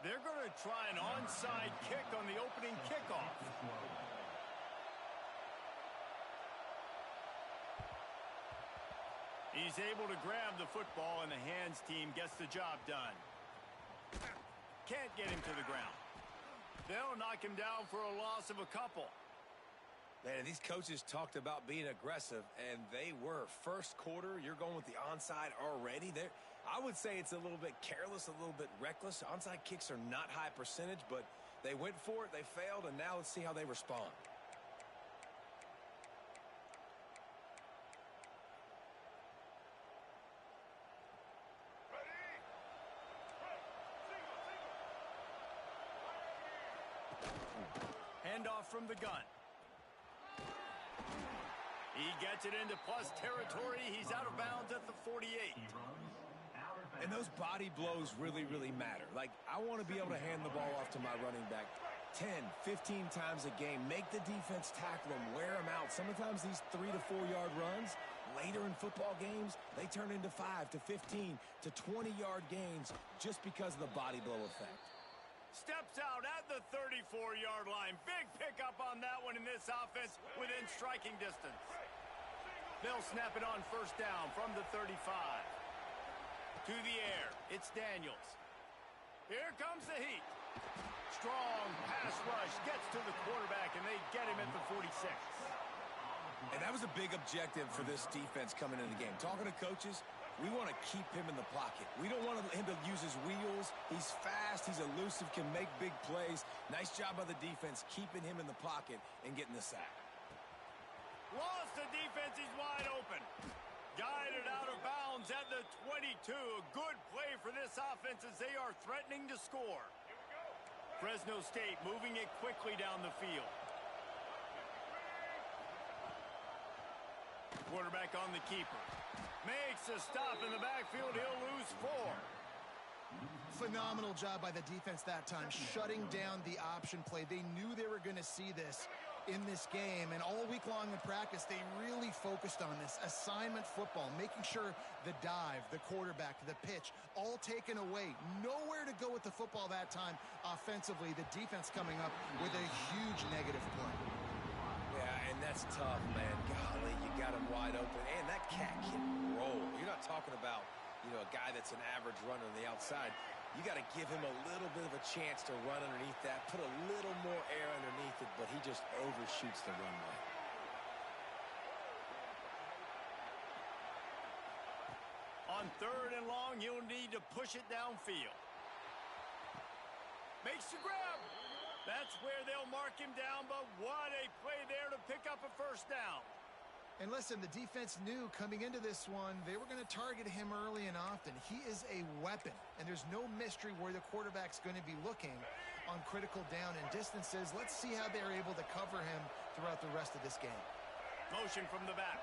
They're going to try an onside kick on the opening kickoff. He's able to grab the football, and the hands team gets the job done. Can't get him to the ground. They'll knock him down for a loss of a couple. Man, these coaches talked about being aggressive, and they were. First quarter, you're going with the onside already. I would say it's a little bit careless, a little bit reckless. Onside kicks are not high percentage, but they went for it, they failed, and now let's see how they respond. Handoff from the gun. He gets it into plus territory. He's out of bounds at the 48. And those body blows really, really matter. Like, I want to be able to hand the ball off to my running back 10, 15 times a game. Make the defense tackle them, wear them out. Sometimes these 3 to 4 yard runs, later in football games, they turn into 5 to 15 to 20 yard gains just because of the body blow effect. Steps out at the 34-yard line. Big pickup on that one in this offense within striking distance. They'll snap it on first down from the 35. To the air, it's Daniels. Here comes the heat. Strong pass rush gets to the quarterback, and they get him at the 46. And that was a big objective for this defense coming into the game. Talking to coaches, we want to keep him in the pocket. We don't want him to use his wheels. He's fast, he's elusive, can make big plays. Nice job by the defense keeping him in the pocket and getting the sack. Lost the defense, he's wide open. Guided out of bounds at the 22. A good play for this offense as they are threatening to score. Fresno State moving it quickly down the field. Quarterback on the keeper. Makes a stop in the backfield. He'll lose 4. Phenomenal job by the defense that time, shutting down the option play. They knew they were going to see this in this game, and all week long in practice, they really focused on this assignment football, making sure the dive, the quarterback, the pitch, all taken away. Nowhere to go with the football that time offensively. The defense coming up with a huge negative play. Yeah, and that's tough, man. Golly, you got him wide open. And that cat can roll. You're not talking about, a guy that's an average runner on the outside. You got to give him a little bit of a chance to run underneath that, put a little more air underneath it, but he just overshoots the runway. On 3rd and long, you'll need to push it downfield. Makes the grab. That's where they'll mark him down, but what a play there to pick up a first down. And listen, the defense knew coming into this one, they were going to target him early and often. He is a weapon, and there's no mystery where the quarterback's going to be looking on critical down and distances. Let's see how they're able to cover him throughout the rest of this game. Motion from the back.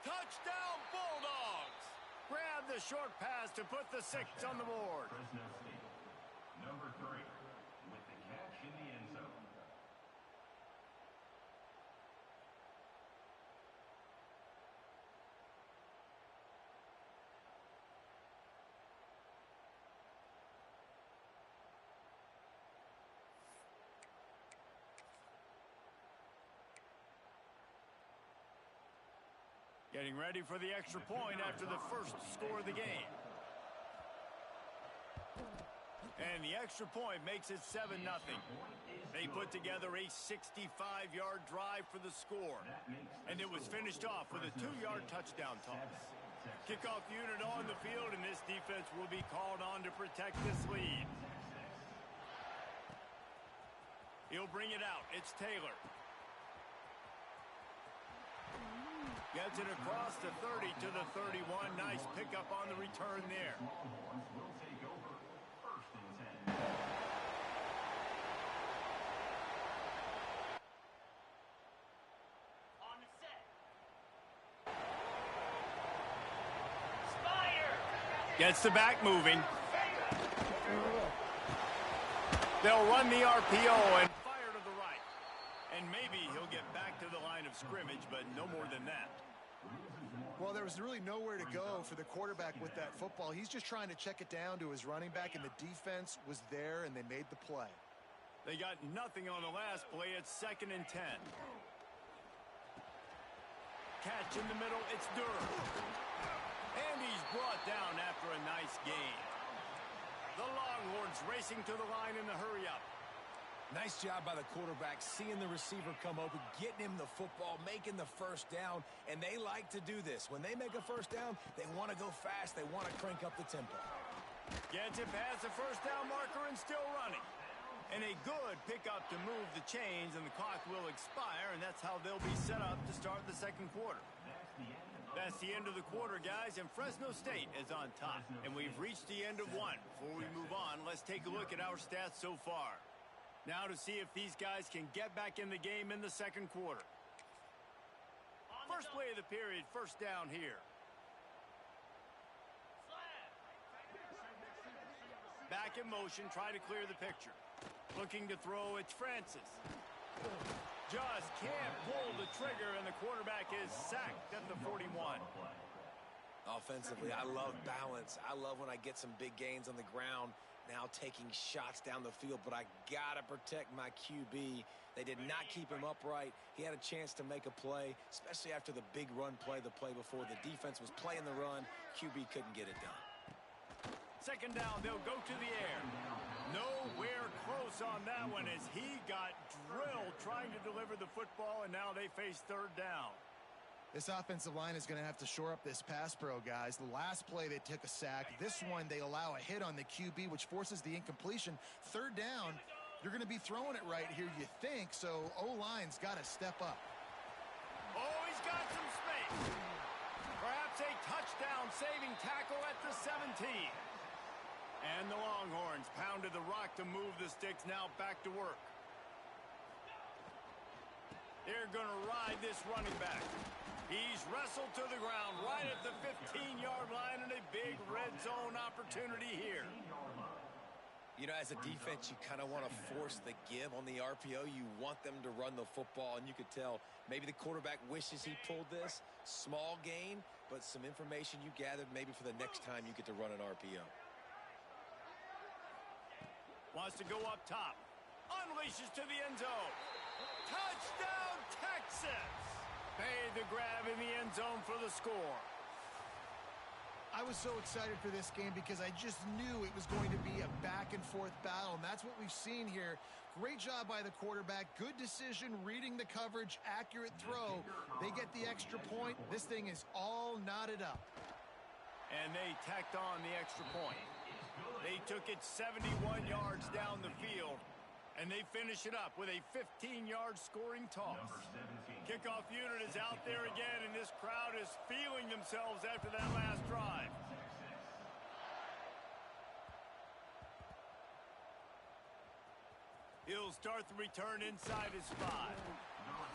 Touchdown, Bulldogs! Grab the short pass to put the 6 on the board. Fresno State, number 3, with the catch in the end zone. Getting ready for the extra point after the first score of the game. And the extra point makes it 7-0. They put together a 65-yard drive for the score. And it was finished off with a 2-yard touchdown toss. Kickoff unit on the field, and this defense will be called on to protect this lead. He'll bring it out. It's Taylor. Gets it across the 30 to the 31. Nice pickup on the return there. On the set. Spire. Gets the back moving. They'll run the RPO and fire to the right. And maybe he'll get back to the line of scrimmage, but no more than that. Well, there was really nowhere to go for the quarterback with that football. He's just trying to check it down to his running back, and the defense was there, and they made the play. They got nothing on the last play. It's 2nd and 10. Catch in the middle. It's Durham. And he's brought down after a nice gain. The Longhorns racing to the line in the hurry-up. Nice job by the quarterback, seeing the receiver come open, getting him the football, making the first down, and they like to do this. When they make a first down, they want to go fast. They want to crank up the tempo. Gets it past the first down marker and still running. And a good pickup to move the chains, and the clock will expire, and that's how they'll be set up to start the second quarter. That's the end of the quarter, guys, and Fresno State is on top. And we've reached the end of one. Before we move on, let's take a look at our stats so far. Now to see if these guys can get back in the game in the second quarter. First play of the period, first down here. Back in motion, try to clear the picture. Looking to throw, it's Francis. Just can't pull the trigger, and the quarterback is sacked at the 41. Offensively, I love balance. I love when I get some big gains on the ground, now taking shots down the field, but I got to protect my QB. They did not keep him upright. He had a chance to make a play, especially after the big run play the play before. The defense was playing the run. QB couldn't get it done. Second down, they'll go to the air. Nowhere close on that one as he got drilled trying to deliver the football, and now they face third down. This offensive line is going to have to shore up this pass pro, guys. The last play they took a sack. This one they allow a hit on the QB, which forces the incompletion. Third down, you're going to be throwing it right here, you think, so O-line's got to step up. Oh, he's got some space. Perhaps a touchdown-saving tackle at the 17. And the Longhorns pounded the rock to move the sticks, now back to work. They're going to ride this running back. He's wrestled to the ground right at the 15-yard line, and a big red zone opportunity here. You know, as a defense, you kind of want to force the give on the RPO. You want them to run the football, and you could tell maybe the quarterback wishes he pulled this. Small gain, but some information you gathered maybe for the next time you get to run an RPO. Wants to go up top. Unleashes to the end zone. Touchdown, Texas! Made the grab in the end zone for the score. I was so excited for this game because I just knew it was going to be a back-and-forth battle, and that's what we've seen here. Great job by the quarterback. Good decision, reading the coverage, accurate throw. They get the extra point. This thing is all knotted up. And they tacked on the extra point. They took it 71 yards down the field, and they finish it up with a 15-yard scoring toss. Kickoff unit is out there again, and this crowd is feeling themselves after that last drive. He'll start the return inside his 5.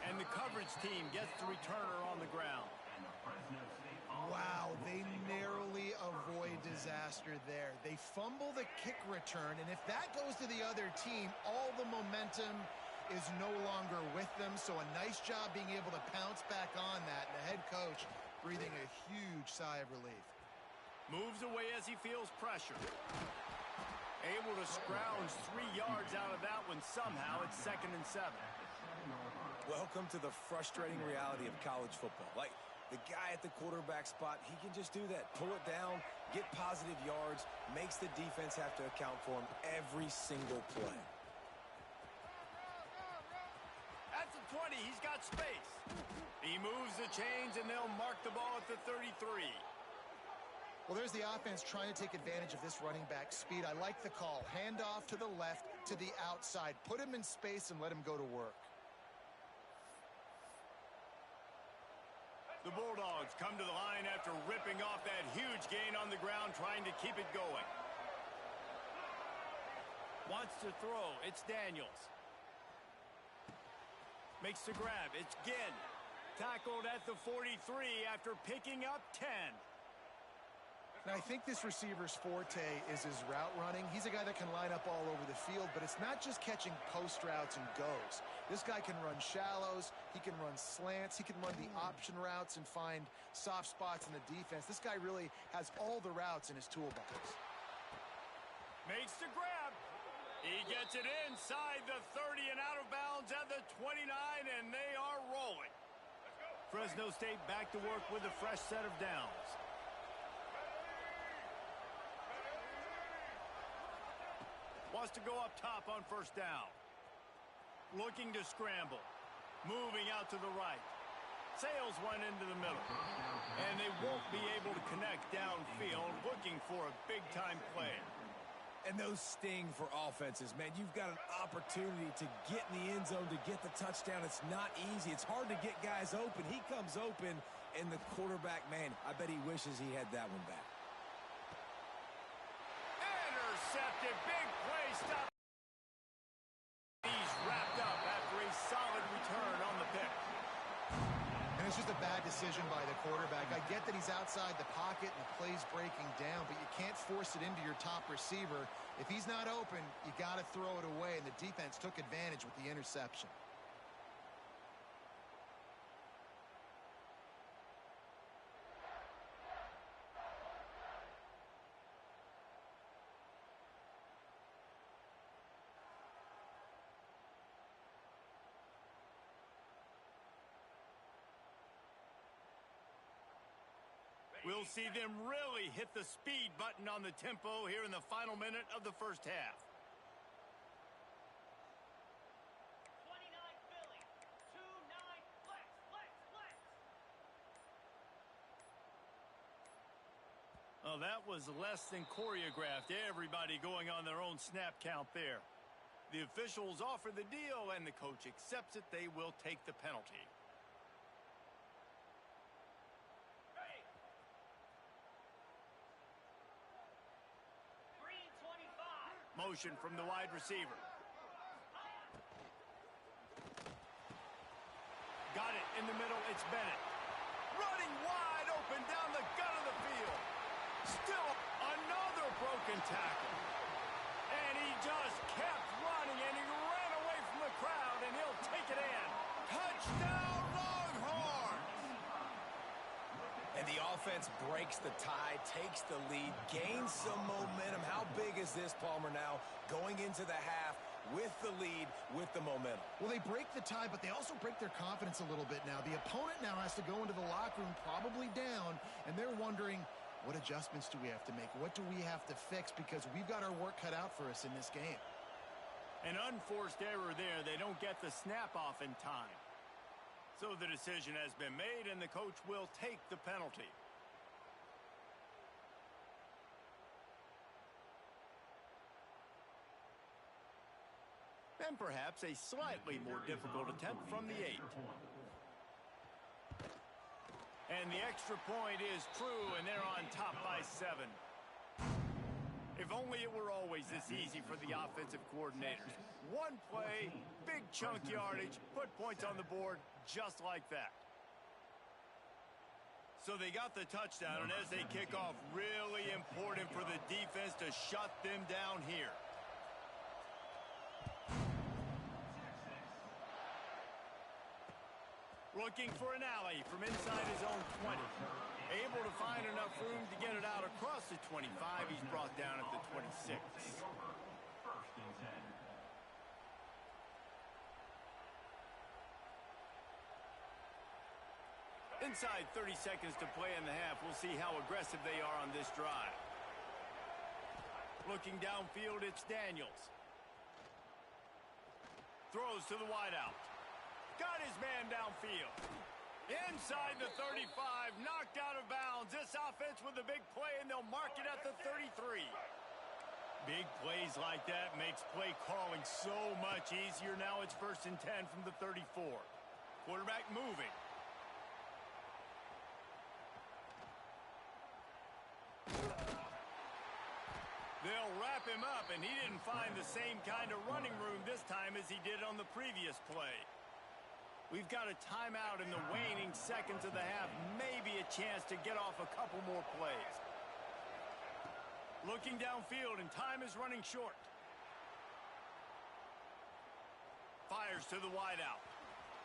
And the coverage team gets the returner on the ground. Wow, they narrowly avoid disaster there. They fumble the kick return, and if that goes to the other team, all the momentum is no longer with them. So a nice job being able to pounce back on that, and the head coach breathing a huge sigh of relief. Moves away as he feels pressure. Able to scrounge 3 yards out of that one somehow. It's 2nd and 7. Welcome to the frustrating reality of college football. Like, the guy at the quarterback spot, he can just do that. Pull it down, get positive yards, makes the defense have to account for him every single play. At the 20, he's got space. He moves the chains, and they'll mark the ball at the 33. Well, there's the offense trying to take advantage of this running back speed. I like the call. Handoff to the left, to the outside. Put him in space and let him go to work. The Bulldogs come to the line after ripping off that huge gain on the ground, trying to keep it going. Wants to throw. It's Daniels. Makes the grab. It's Ginn. Tackled at the 43 after picking up 10. And I think this receiver's forte is his route running. He's a guy that can line up all over the field, but it's not just catching post routes and goes. This guy can run shallows, he can run slants, he can run the option routes and find soft spots in the defense. This guy really has all the routes in his toolbox. Makes the grab. He gets it inside the 30 and out of bounds at the 29, and they are rolling. Fresno State back to work with a fresh set of downs. Wants to go up top on first down. Looking to scramble. Moving out to the right. Sails one into the middle. And they won't be able to connect downfield, looking for a big-time play. And those sting for offenses, man. You've got an opportunity to get in the end zone, to get the touchdown. It's not easy. It's hard to get guys open. He comes open, and the quarterback, man, I bet he wishes he had that one back. Intercepted. Big play stop. He's wrapped up after a solid return on the pick. And it's just a bad decision by the quarterback. I get that he's outside the pocket and the play's breaking down, but you can't force it into your top receiver. If he's not open, you got to throw it away, and the defense took advantage with the interception. We'll see them really hit the speed button on the tempo here in the final minute of the first half. 29 Philly. 2-9 flex, flex, flex. Oh, that was less than choreographed. Everybody going on their own snap count there. The officials offer the deal, and the coach accepts it. They will take the penalty. Motion from the wide receiver. Got it in the middle. It's Bennett. Running wide open down the gut of the field. Still another broken tackle. And he just kept running, and he ran away from the crowd, and he'll take it in. Touchdown, Longhorns! And the offense breaks the tie, takes the lead, gains some momentum. How big is this, Palmer, now going into the half with the lead, with the momentum? Well, they break the tie, but they also break their confidence a little bit now. The opponent now has to go into the locker room probably down, and they're wondering, what adjustments do we have to make? What do we have to fix? Because we've got our work cut out for us in this game. An unforced error there. They don't get the snap off in time. So the decision has been made, and the coach will take the penalty. And perhaps a slightly more difficult attempt from the 8. And the extra point is true, and they're on top by 7. If only it were always this easy for the offensive coordinators. One play, big chunk yardage, put points on the board just like that. So they got the touchdown, and as they kick off, really important for the defense to shut them down here. Looking for an alley from inside his own 20. Able to find enough room to get it out across the 25. He's brought down at the 26. First and 10. Inside 30 seconds to play in the half. We'll see how aggressive they are on this drive. Looking downfield, it's Daniels. Throws to the wideout. Got his man downfield. Inside the 35, knocked out of bounds. This offense with a big play, and they'll mark it at the 33. Big plays like that makes play calling so much easier. Now it's first and 10 from the 34. Quarterback moving. They'll wrap him up, and he didn't find the same kind of running room this time as he did on the previous play. We've got a timeout in the waning seconds of the half. Maybe a chance to get off a couple more plays. Looking downfield, and time is running short. Fires to the wideout.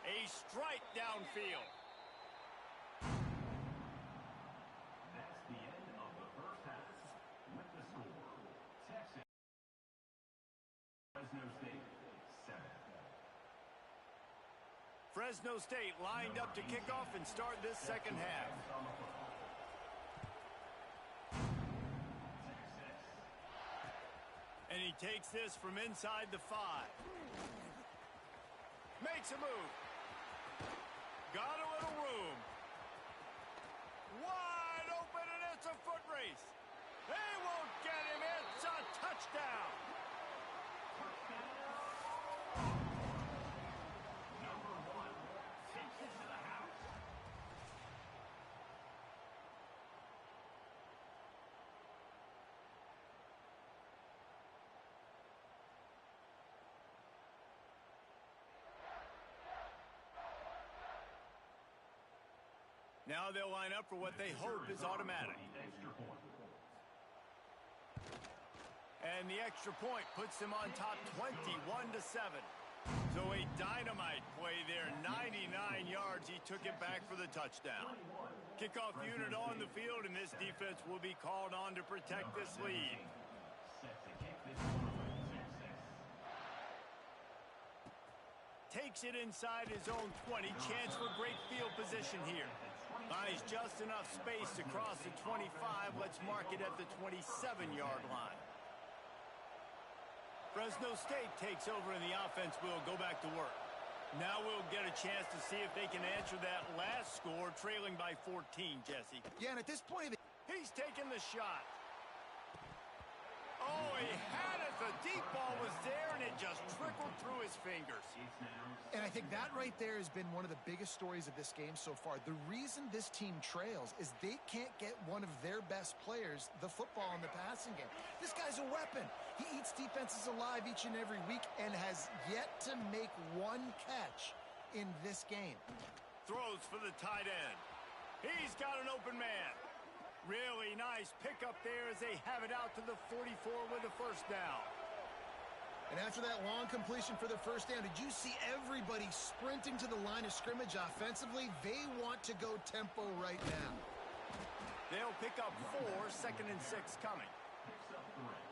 A strike downfield. That's the end of the first half. With the score, Texas, Fresno State, 7. Fresno State lined up to kick off and start this second half. And he takes this from inside the 5. Makes a move. Got a little room. Wide open, and it's a foot race. They won't get him. It's a touchdown. Number 1 takes it to the house. Now they'll line up for what they hope is automatic. The extra point. And the extra point puts them on top 21-7. So a dynamite play there, 99 yards. He took it back for the touchdown. Kickoff unit on the field, and this defense will be called on to protect this lead. Set to kick this one away. Takes it inside his own 20. Chance for great field position here. Buys just enough space to cross the 25. Let's mark it at the 27-yard line. Fresno State takes over, and the offense will go back to work. Now we'll get a chance to see if they can answer that last score, trailing by 14, Jesse. Yeah, and at this point, He's taking the shot. Oh, he had it. The deep ball was there, and it just trickled through his fingers. and I think that right there has been one of the biggest stories of this game so far. The reason this team trails is they can't get one of their best players the football in the passing game. This guy's a weapon. He eats defenses alive each and every week and has yet to make one catch in this game. Throws for the tight end. He's got an open man. Really nice pickup there as they have it out to the 44 with a first down. And after that long completion for the first down, did you see everybody sprinting to the line of scrimmage offensively? They want to go tempo right now. They'll pick up 4, 2nd and 6 coming.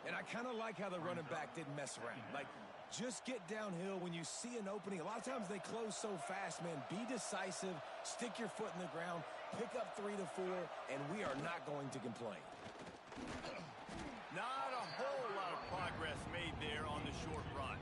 And I kind of like how the running back didn't mess around. Like, just get downhill when you see an opening. A lot of times they close so fast, man. Be decisive, stick your foot in the ground, pick up 3 to 4, and we are not going to complain. Not a whole lot of progress made there on the short run.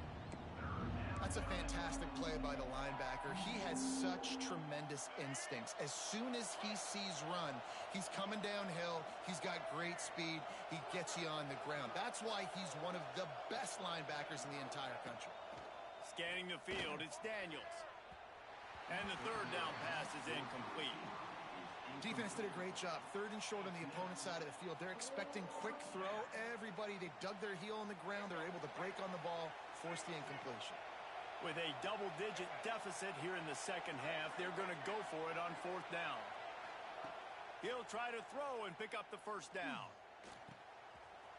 That's a fantastic play by the linebacker. He has such tremendous instincts. As soon as he sees run, he's coming downhill. He's got great speed. He gets you on the ground. That's why he's one of the best linebackers in the entire country. Scanning the field, it's Daniels. And the third down pass is incomplete. Defense did a great job. 3rd and short on the opponent's side of the field. They're expecting quick throw. Everybody, they dug their heel on the ground. They're able to break on the ball, force the incompletion. With a double-digit deficit here in the second half, they're going to go for it on 4th down. He'll try to throw and pick up the first down.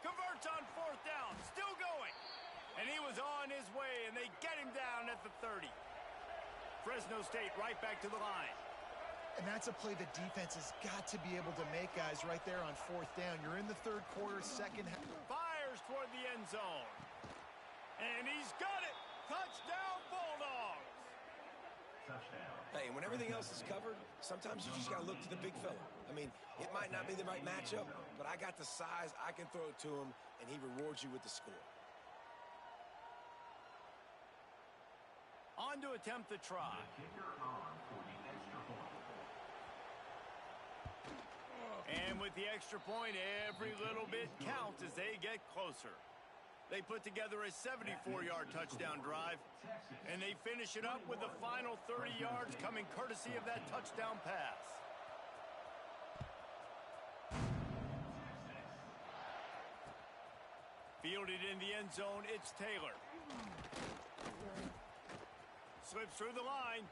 Converts on 4th down, still going. And he was on his way, and they get him down at the 30. Fresno State right back to the line. And that's a play the defense has got to be able to make, guys, right there on 4th down. You're in the 3rd quarter, second half. Fires toward the end zone. And he's got it. Touchdown, Bulldogs. Touchdown. Hey, when everything else is covered, sometimes you just got to look to the big fella. I mean, it might not be the right matchup, but I got the size, I can throw it to him, and he rewards you with the score. On to attempt the try. Kicker on for the extra point. And with the extra point, every little bit counts as they get closer. They put together a 74-yard touchdown drive, and they finish it up with the final 30 yards coming courtesy of that touchdown pass. Fielded in the end zone, it's Taylor. Slips through the line.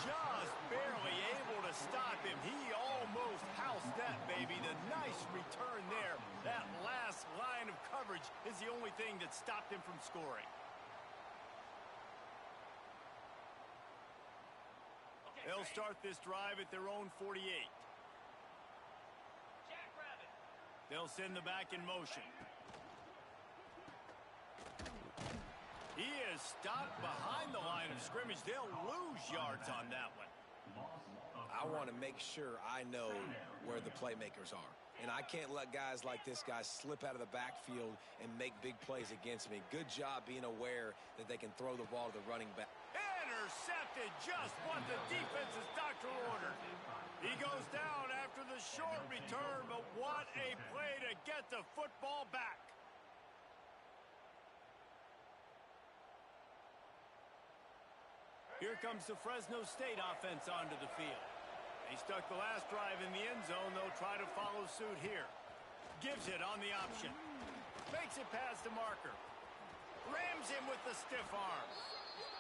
Just barely able to stop him. He almost housed that, baby. The nice return there. That last line of coverage is the only thing that stopped him from scoring. They'll start this drive at their own 48. Jackrabbit. They'll send the back in motion. He is stopped behind the line of scrimmage. They'll lose yards on that one. I want to make sure I know where the playmakers are. And I can't let guys like this guy slip out of the backfield and make big plays against me. Good job being aware that they can throw the ball to the running back. Intercepted, just what the defense's doctor ordered. He goes down after the short return, but what a play to get the football back. Here comes the Fresno State offense onto the field. They stuck the last drive in the end zone. They'll try to follow suit here. Gives it on the option. Makes it past the marker. Rams him with the stiff arm.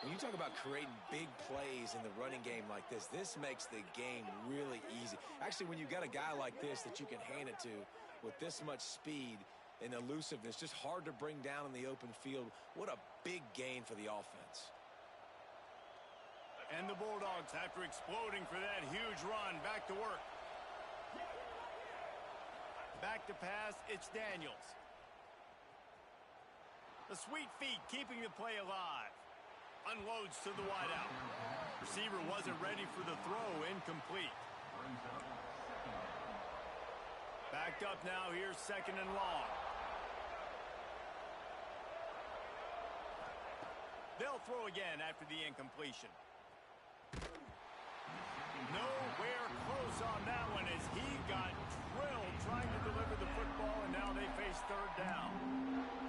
When you talk about creating big plays in the running game like this makes the game really easy. Actually, when you've got a guy like this that you can hand it to with this much speed and elusiveness, just hard to bring down in the open field, what a big gain for the offense. And the Bulldogs, after exploding for that huge run, back to work. Back to pass, it's Daniels. The sweet feet keeping the play alive. Unloads to the wideout. Receiver wasn't ready for the throw, incomplete. Backed up now, here's second and long. They'll throw again after the incompletion. Nowhere close on that one as he got drilled trying to deliver the football, and now they face third down.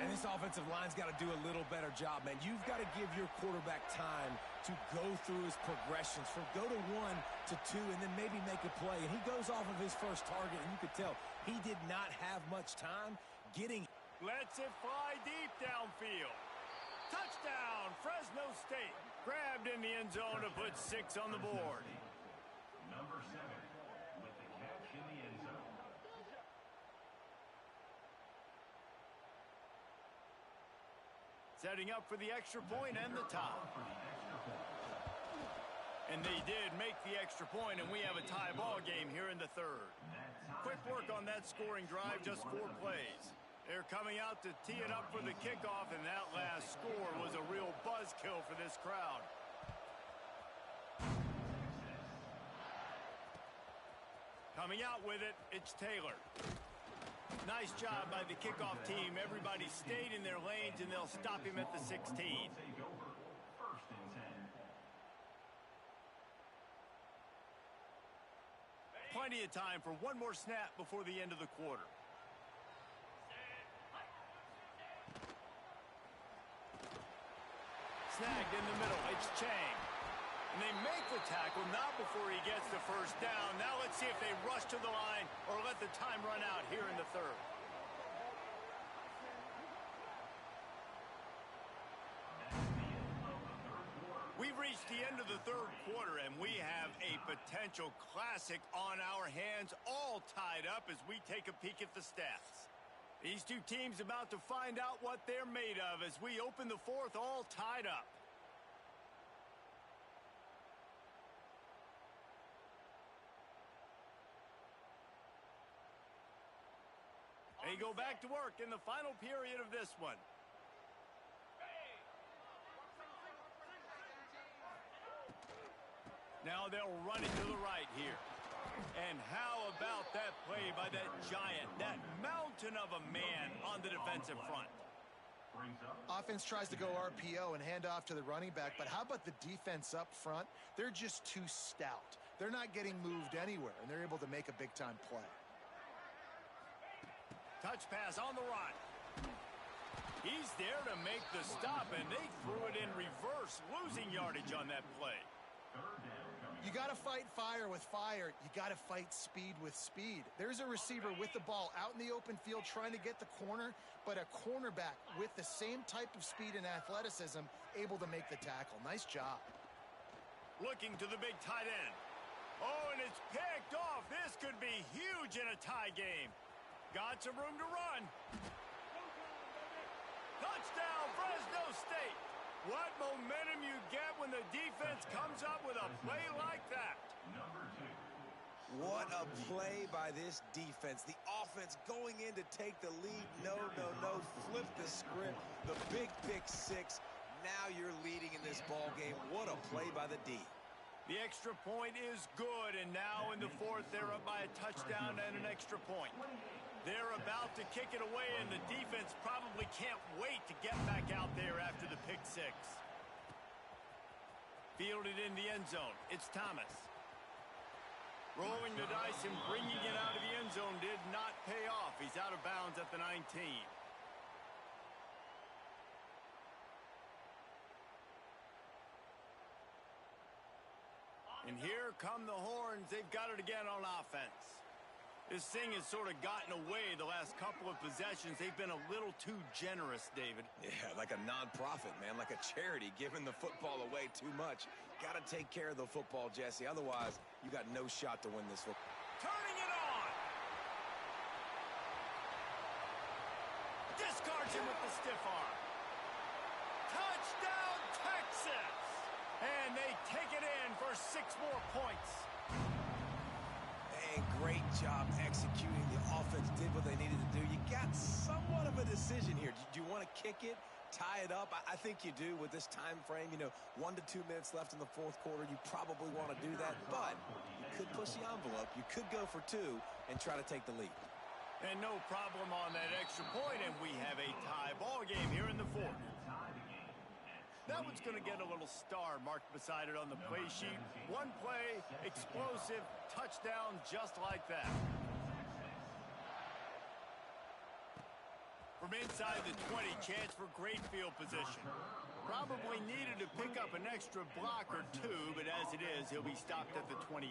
And this offensive line's got to do a little better job, man. You've got to give your quarterback time to go through his progressions, from go to 1 to 2, and then maybe make a play. And he goes off of his first target, and you could tell he did not have much time getting. Lets it fly deep downfield. Touchdown, Fresno State. Grabbed in the end zone to put 6 on the board. Number 7 with the catch in the end zone. Setting up for the extra point and the tie. And they did make the extra point, and we have a tie ball game here in the third. Quick work on that scoring drive, just 4 plays. They're coming out to tee it up for the kickoff, and that last score was a real buzzkill for this crowd. Coming out with it, it's Taylor. Nice job by the kickoff team. Everybody stayed in their lanes, and they'll stop him at the 16. Take over. First and 10. Plenty of time for one more snap before the end of the quarter. Snagged in the middle. It's Chang. And they make the tackle, not before he gets the first down. Now let's see if they rush to the line or let the time run out here in the third. We've reached the end of the third quarter, and we have a potential classic on our hands, all tied up as we take a peek at the stats. These two teams about to find out what they're made of as we open the fourth, all tied up. They go back to work in the final period of this one. Now they'll run it to the right here. And how about that play by that giant, that mountain of a man on the defensive front? Offense tries to go RPO and hand off to the running back, but how about the defense up front? They're just too stout. They're not getting moved anywhere, and they're able to make a big-time play. Touch pass on the run. He's there to make the stop, and they threw it in reverse, losing yardage on that play. You got to fight fire with fire. You got to fight speed with speed. There's a receiver with the ball out in the open field trying to get the corner, but a cornerback with the same type of speed and athleticism able to make the tackle. Nice job. Looking to the big tight end. Oh, and it's picked off. This could be huge in a tie game. Got some room to run. Touchdown, Fresno State. What momentum you get when the defense comes up with a play like that. What a play by this defense. The offense going in to take the lead. No. Flip the script. The big pick six. Now you're leading in this ball game. What a play by the D. The extra point is good, and now in the fourth, they're up by a touchdown and an extra point. They're about to kick it away, and the defense probably can't wait to get back out there after the pick six. Fielded in the end zone. It's Thomas. Rolling the dice and bringing it out of the end zone did not pay off. He's out of bounds at the 19. And here come the horns. They've got it again on offense. This thing has sort of gotten away the last couple of possessions. They've been a little too generous, David. Yeah, like a non-profit, man, like a charity, giving the football away too much. Got to take care of the football, Jesse. Otherwise, you got no shot to win this football. Turning it on. Discards him with the stiff arm. Touchdown, Texas. And they take it in for 6 more points. And great job executing. The offense did what they needed to do. You got somewhat of a decision here. Do you want to kick it, tie it up? I think you do with this time frame. 1 to 2 minutes left in the fourth quarter. You probably want to do that, but you could push the envelope. You could go for 2 and try to take the lead. And no problem on that extra point, and we have a tie ball game here in the fourth. That one's going to get a little star marked beside it on the play sheet. One play, explosive, touchdown just like that. From inside the 20, chance for great field position. Probably needed to pick up an extra block or 2, but as it is, he'll be stopped at the 28.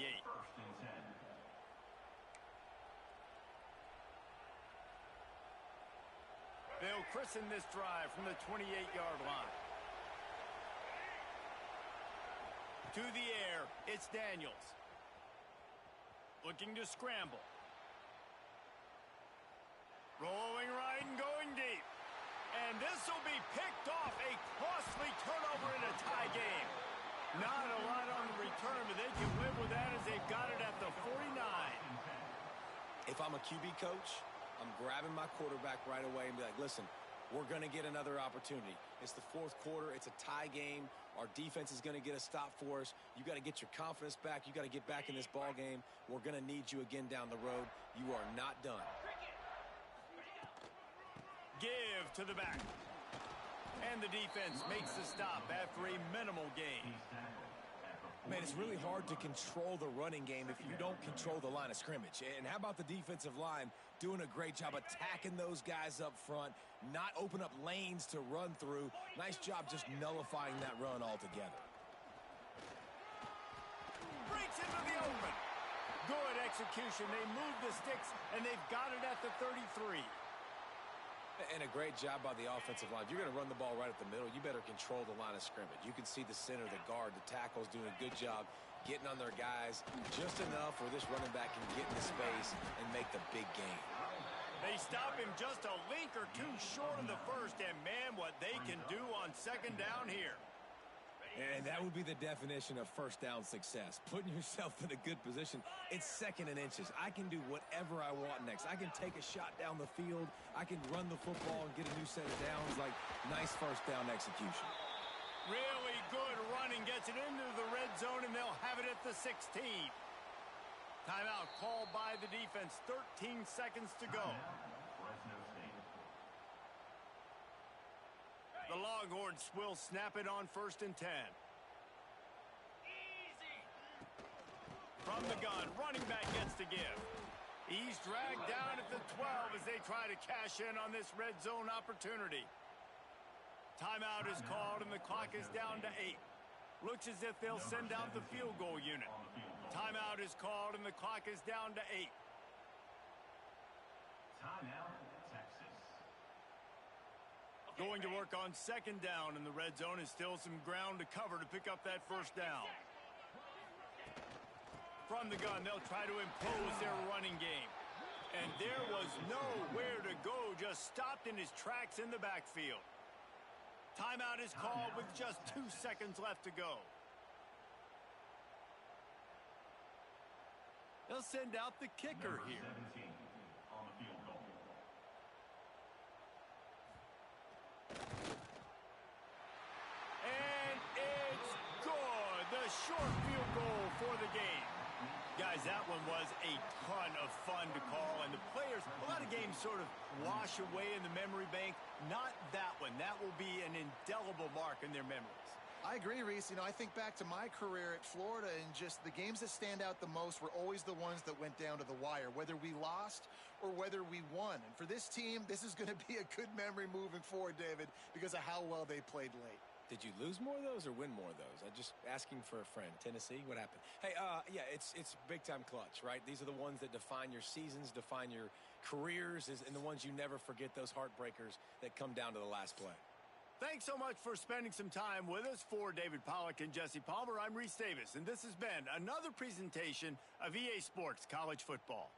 They'll christen this drive from the 28-yard line. To the air, it's Daniels. Looking to scramble. Rolling right and going deep. And this will be picked off. A costly turnover in a tie game. Not a lot on the return, but they can live with that as they've got it at the 49. If I'm a QB coach, I'm grabbing my quarterback right away and be like, listen, we're going to get another opportunity. It's the fourth quarter. It's a tie game. Our defense is going to get a stop for us. You got to get your confidence back. You got to get back in this ball game. We're going to need you again down the road. You are not done. Give to the back. And the defense makes the stop after a minimal gain. Man, it's really hard to control the running game if you don't control the line of scrimmage. And how about the defensive line doing a great job attacking those guys up front, not open up lanes to run through. Nice job just nullifying that run altogether. Breaks into the open. Good execution. They move the sticks, and they've got it at the 33. And a great job by the offensive line. If you're going to run the ball right at the middle, you better control the line of scrimmage. You can see the center, the guard, the tackles doing a good job getting on their guys just enough where this running back can get into space and make the big game. They stop him just a link or 2 short of the first, and man, what they can do on second down here. And that would be the definition of first down success. Putting yourself in a good position. It's second and inches. I can do whatever I want next. I can take a shot down the field. I can run the football and get a new set of downs. Like, nice first down execution. Really good running. Gets it into the red zone, and they'll have it at the 16. Timeout called by the defense. 13 seconds to go. The Longhorns will snap it on 1st and 10. Easy. From the gun, running back gets to give. He's dragged down at the 12 as they try to cash in on this red zone opportunity. Timeout is called and the clock is down to 8. Looks as if they'll send out the field goal unit. Timeout is called and the clock is down to 8. Timeout, Texas. Going to work on second down in the red zone is still some ground to cover to pick up that first down. From the gun, they'll try to impose their running game. And there was nowhere to go, just stopped in his tracks in the backfield. Timeout is called with just 2 seconds left to go. They'll send out the kicker Number here. 17 on the field goal. And it's good. The short field goal for the game. Guys, that one was a ton of fun to call, and the players, a lot of games sort of wash away in the memory bank. Not that one. That will be an indelible mark in their memories. I agree, Reese. I think back to my career at Florida, and just the games that stand out the most were always the ones that went down to the wire, whether we lost or whether we won. And for this team, this is going to be a good memory moving forward, David, because of how well they played late. Did you lose more of those or win more of those? I'm just asking for a friend. Tennessee, what happened? Hey, yeah, it's big time clutch, right? These are the ones that define your seasons, define your careers, and the ones you never forget, those heartbreakers that come down to the last play. Thanks so much for spending some time with us. For David Pollack and Jesse Palmer, I'm Reese Davis, and this has been another presentation of EA Sports College Football.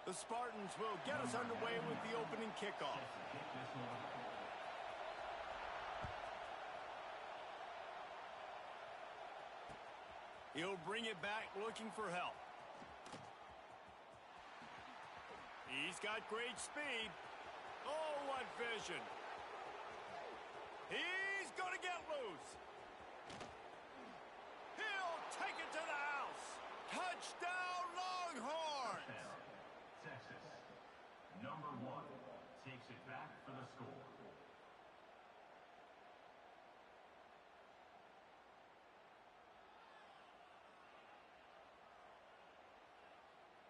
The Spartans will get us underway with the opening kickoff. He'll bring it back looking for help. He's got great speed. Oh, what vision. He's going to get loose. He'll take it to the house. Touchdown, Longhorns. Texas, number 1, takes it back for the score.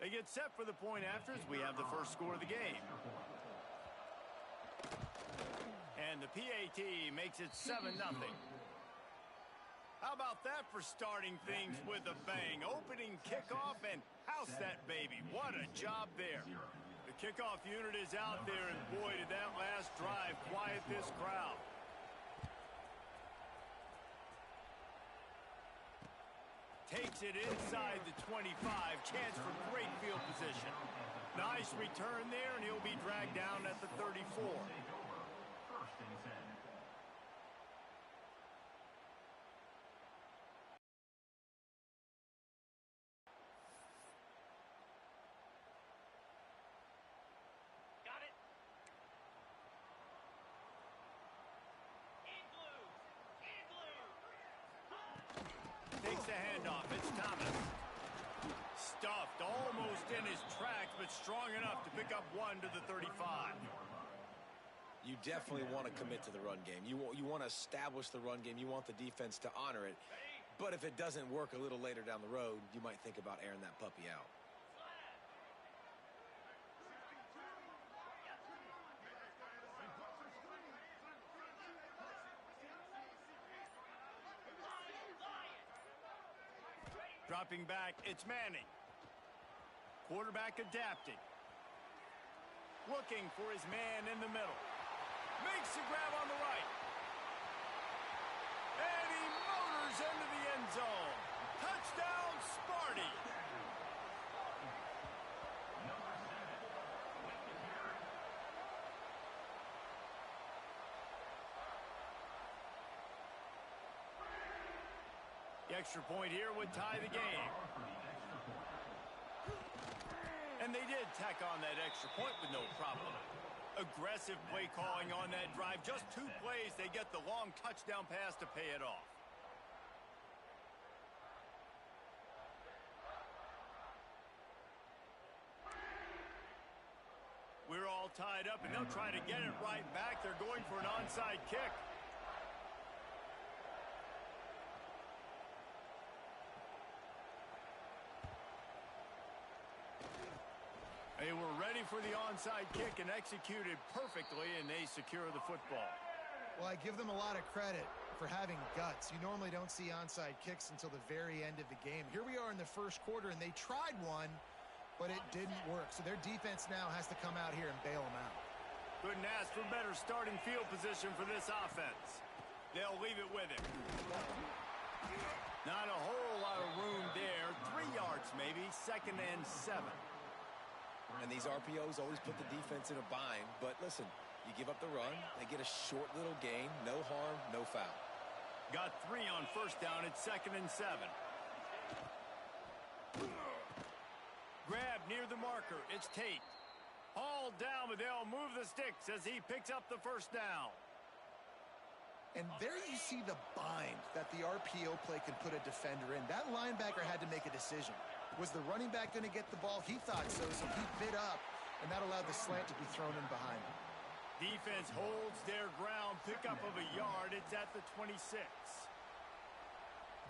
They get set for the point after as we have the first score of the game. And the PAT makes it 7-0. How about that for starting things with a bang? Opening kickoff and house that baby. What a job there. The kickoff unit is out there, and boy, did that last drive quiet this crowd. Takes it inside the 25. Chance for great field position. Nice return there, and he'll be dragged down at the 34. First and 10. Got it. In blue. In blue. Takes the handoff. It's Thomas. Stuffed almost in his tracks, but strong enough to pick up one to the 35. You definitely want to commit to the run game. You want to establish the run game. You want the defense to honor it. But if it doesn't work a little later down the road, you might think about airing that puppy out. Dropping back, it's Manning. Quarterback adapting. Looking for his man in the middle. Makes the grab on the right. And he motors into the end zone. Touchdown, Sparty. The extra point here would tie the game. And they did tack on that extra point with no problem. Aggressive play calling on that drive. Just 2 plays, they get the long touchdown pass to pay it off. We're all tied up, and they'll try to get it right back. They're going for an onside kick. They were ready for the onside kick and executed perfectly, and they secure the football. Well, I give them a lot of credit for having guts. You normally don't see onside kicks until the very end of the game. Here we are in the first quarter, and they tried one, but it didn't work. So their defense now has to come out here and bail them out. Couldn't ask for better starting field position for this offense. They'll leave it with him. Not a whole lot of room there. 3 yards maybe, 2nd and 7. And these RPOs always put the defense in a bind. But listen, you give up the run, they get a short little gain, no harm, no foul. Got 3 on first down. It's 2nd and 7. Grab near the marker. It's Tate. Hauled down, but they'll move the sticks as he picks up the first down. And there you see the bind that the RPO play can put a defender in. That linebacker had to make a decision. Was the running back going to get the ball? He thought so, so he bit up, and that allowed the slant to be thrown in behind him. Defense holds their ground. Pickup of a yard. It's at the 26.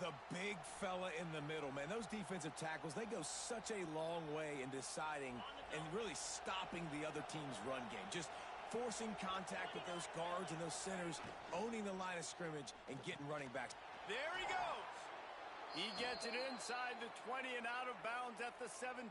The big fella in the middle, man. Those defensive tackles, they go such a long way in deciding and really stopping the other team's run game. Just forcing contact with those guards and those centers, owning the line of scrimmage, and getting running backs. There he goes. He gets it inside the 20 and out of bounds at the 17.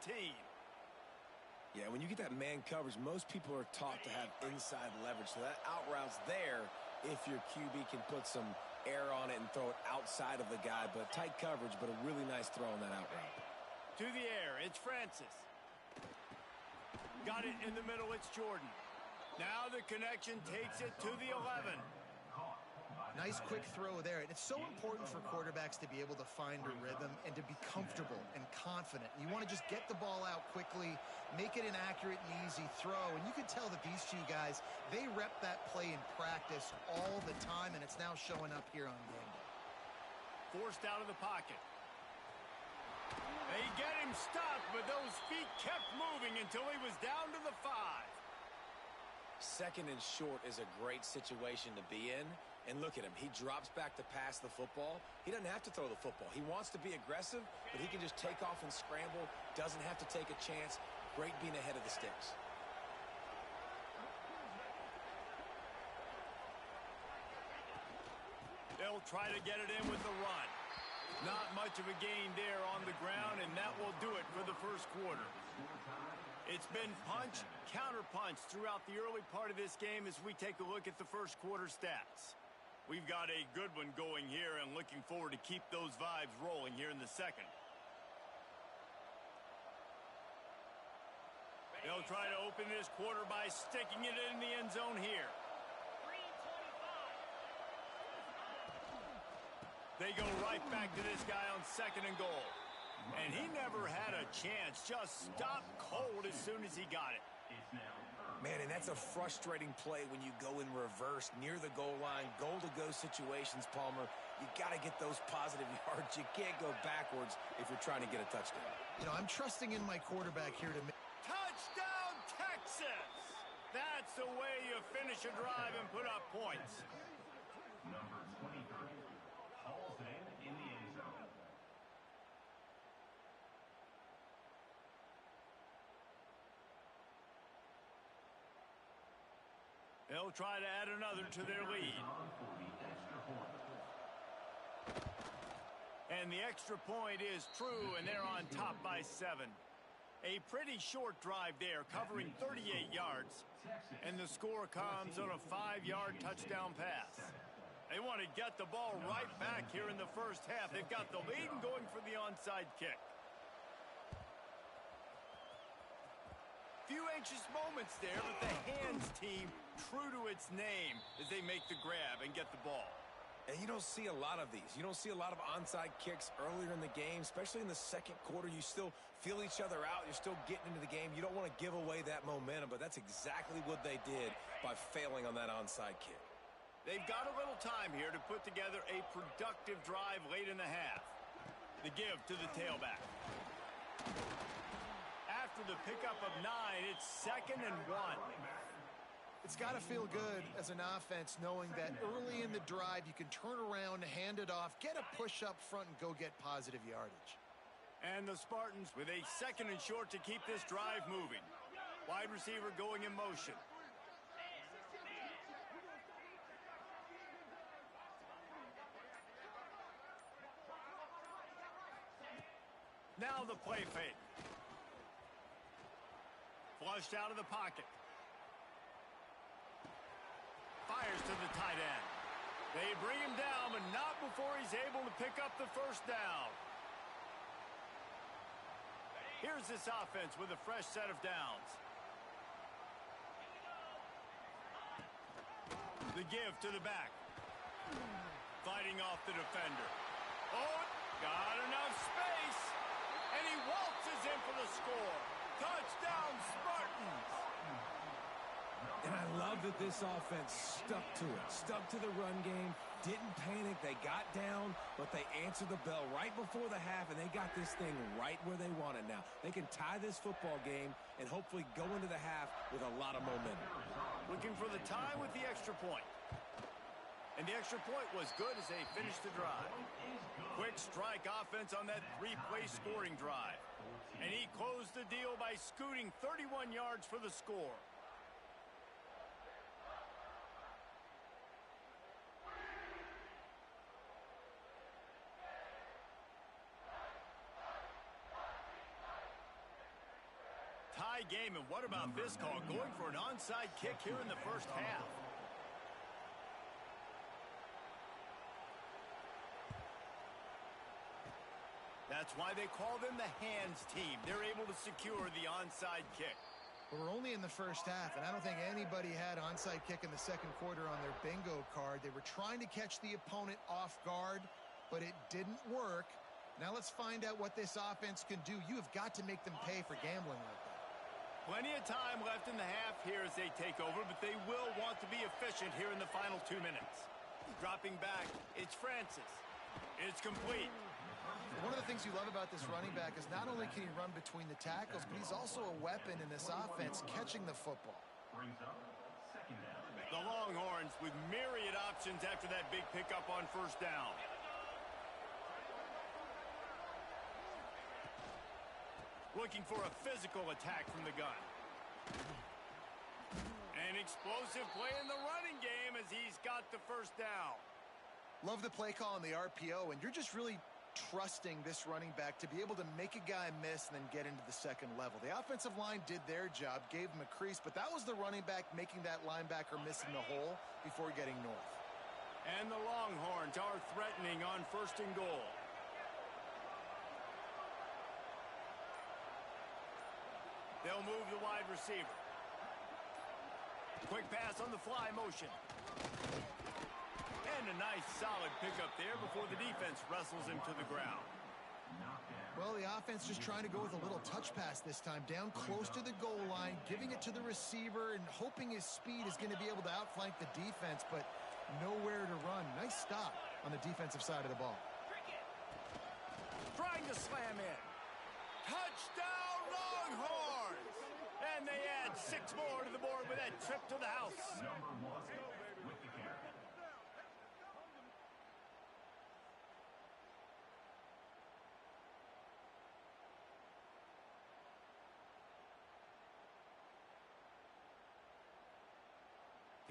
Yeah, when you get that man coverage, most people are taught to have inside leverage. So that out route's there if your QB can put some air on it and throw it outside of the guy. But tight coverage, but a really nice throw on that out route. To the air, it's Francis. Got it in the middle, it's Jordan. Now the connection takes it to the 11. Nice quick throw there. And it's so important for quarterbacks to be able to find a rhythm and to be comfortable and confident. You want to just get the ball out quickly, make it an accurate and easy throw. And you can tell that these two guys, they rep that play in practice all the time, and it's now showing up here on game day. Forced out of the pocket. They get him stopped, but those feet kept moving until he was down to the 5. Second and short is a great situation to be in. And look at him. He drops back to pass the football. He doesn't have to throw the football. He wants to be aggressive, but he can just take off and scramble. Doesn't have to take a chance. Great being ahead of the sticks. They'll try to get it in with the run. Not much of a gain there on the ground, and that will do it for the first quarter. It's been punch, counter-punch throughout the early part of this game as we take a look at the first quarter stats. We've got a good one going here and looking forward to keep those vibes rolling here in the second. They'll try to open this quarter by sticking it in the end zone here. They go right back to this guy on second and goal. And he never had a chance, just stopped cold as soon as he got it. Man, and that's a frustrating play when you go in reverse near the goal line, goal-to-go situations, Palmer. You got to get those positive yards. You can't go backwards if you're trying to get a touchdown. You know, I'm trusting in my quarterback here to make... Touchdown, Texas! That's the way you finish a drive and put up points. Number 23 hauls it in the end zone. They'll try to add another to their lead. And the extra point is true, and they're on top by 7. A pretty short drive there, covering 38 yards. And the score comes on a 5-yard touchdown pass. They want to get the ball right back here in the first half. They've got the lead and going for the onside kick. Few anxious moments there, but the hands team true to its name as they make the grab and get the ball. And you don't see a lot of these. You don't see a lot of onside kicks earlier in the game, especially in the second quarter. You still feel each other out. You're still getting into the game. You don't want to give away that momentum, but that's exactly what they did by failing on that onside kick. They've got a little time here to put together a productive drive late in the half. The give to the tailback. After the pickup of 9, it's 2nd and 1. It's got to feel good as an offense knowing that early in the drive you can turn around, hand it off, get a push up front, and go get positive yardage. And the Spartans with a 2nd and short to keep this drive moving. Wide receiver going in motion. Now the play fake. Flushed out of the pocket. Fires to the tight end. They bring him down, but not before he's able to pick up the first down. Here's this offense with a fresh set of downs. The give to the back. Fighting off the defender. Oh, got enough space. And he waltzes in for the score. Touchdown, Spartans. And I love that this offense stuck to it, stuck to the run game, didn't panic. They got down, but they answered the bell right before the half, and they got this thing right where they want it now. They can tie this football game and hopefully go into the half with a lot of momentum. Looking for the tie with the extra point. And the extra point was good as they finished the drive. Quick strike offense on that 3-play scoring drive. And he closed the deal by scooting 31 yards for the score. Tie game, and what about this call? Going for an onside kick here in the first half. That's why they call them the hands team. They're able to secure the onside kick. We're only in the first half, and I don't think anybody had onside kick in the second quarter on their bingo card. They were trying to catch the opponent off guard, but it didn't work. Now let's find out what this offense can do. You have got to make them pay for gambling like that. Plenty of time left in the half here as they take over, but they will want to be efficient here in the final 2 minutes. Dropping back, it's Francis. It's complete. One of the things you love about this running back is not only can he run between the tackles, but he's also a weapon in this offense catching the football. Brings up second down. The Longhorns with myriad options after that big pickup on first down. Looking for a physical attack from the gun. An explosive play in the running game as he's got the first down. Love the play call on the RPO, and you're just really trusting this running back to be able to make a guy miss and then get into the second level. The offensive line did their job, gave him a crease, but that was the running back making that linebacker miss in the hole before getting north. And the Longhorns are threatening on first and goal. They'll move the wide receiver. Quick pass on the fly motion. And a nice solid pickup there before the defense wrestles him to the ground. Well, the offense just trying to go with a little touch pass this time, down close to the goal line, giving it to the receiver and hoping his speed is going to be able to outflank the defense, but nowhere to run. Nice stop on the defensive side of the ball. Trying to slam in. Touchdown, Longhorns! And they add 6 more to the board with that trip to the house. Number 1 with the carry.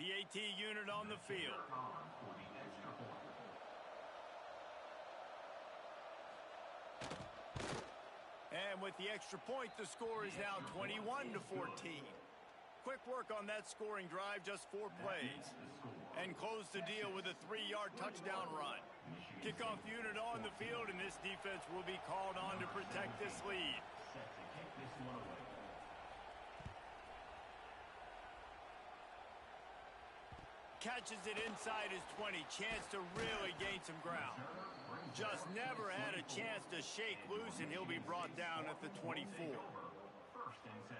PAT unit on the field. On for the extra point. And with the extra point, the score is now 21-14. Quick work on that scoring drive, just 4 plays. And close the deal with a 3-yard touchdown run. Kickoff unit on the field, and this defense will be called on to protect this lead. Set to kick this one away. Catches it inside his 20. Chance to really gain some ground. Just never had a chance to shake loose, and he'll be brought down at the 24. First and 10.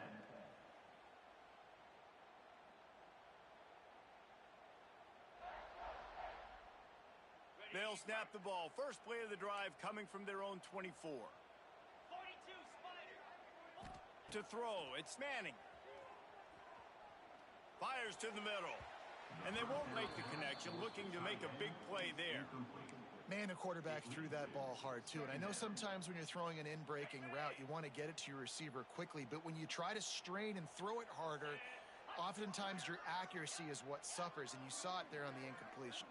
They'll snap the ball. First play of the drive coming from their own 24. 42, Spider. To throw, it's Manning. Fires to the middle. And they won't make the connection, looking to make a big play there. Man, the quarterback threw that ball hard, too. And I know sometimes when you're throwing an in-breaking route, you want to get it to your receiver quickly. But when you try to strain and throw it harder, oftentimes your accuracy is what suffers. And you saw it there on the incompletion.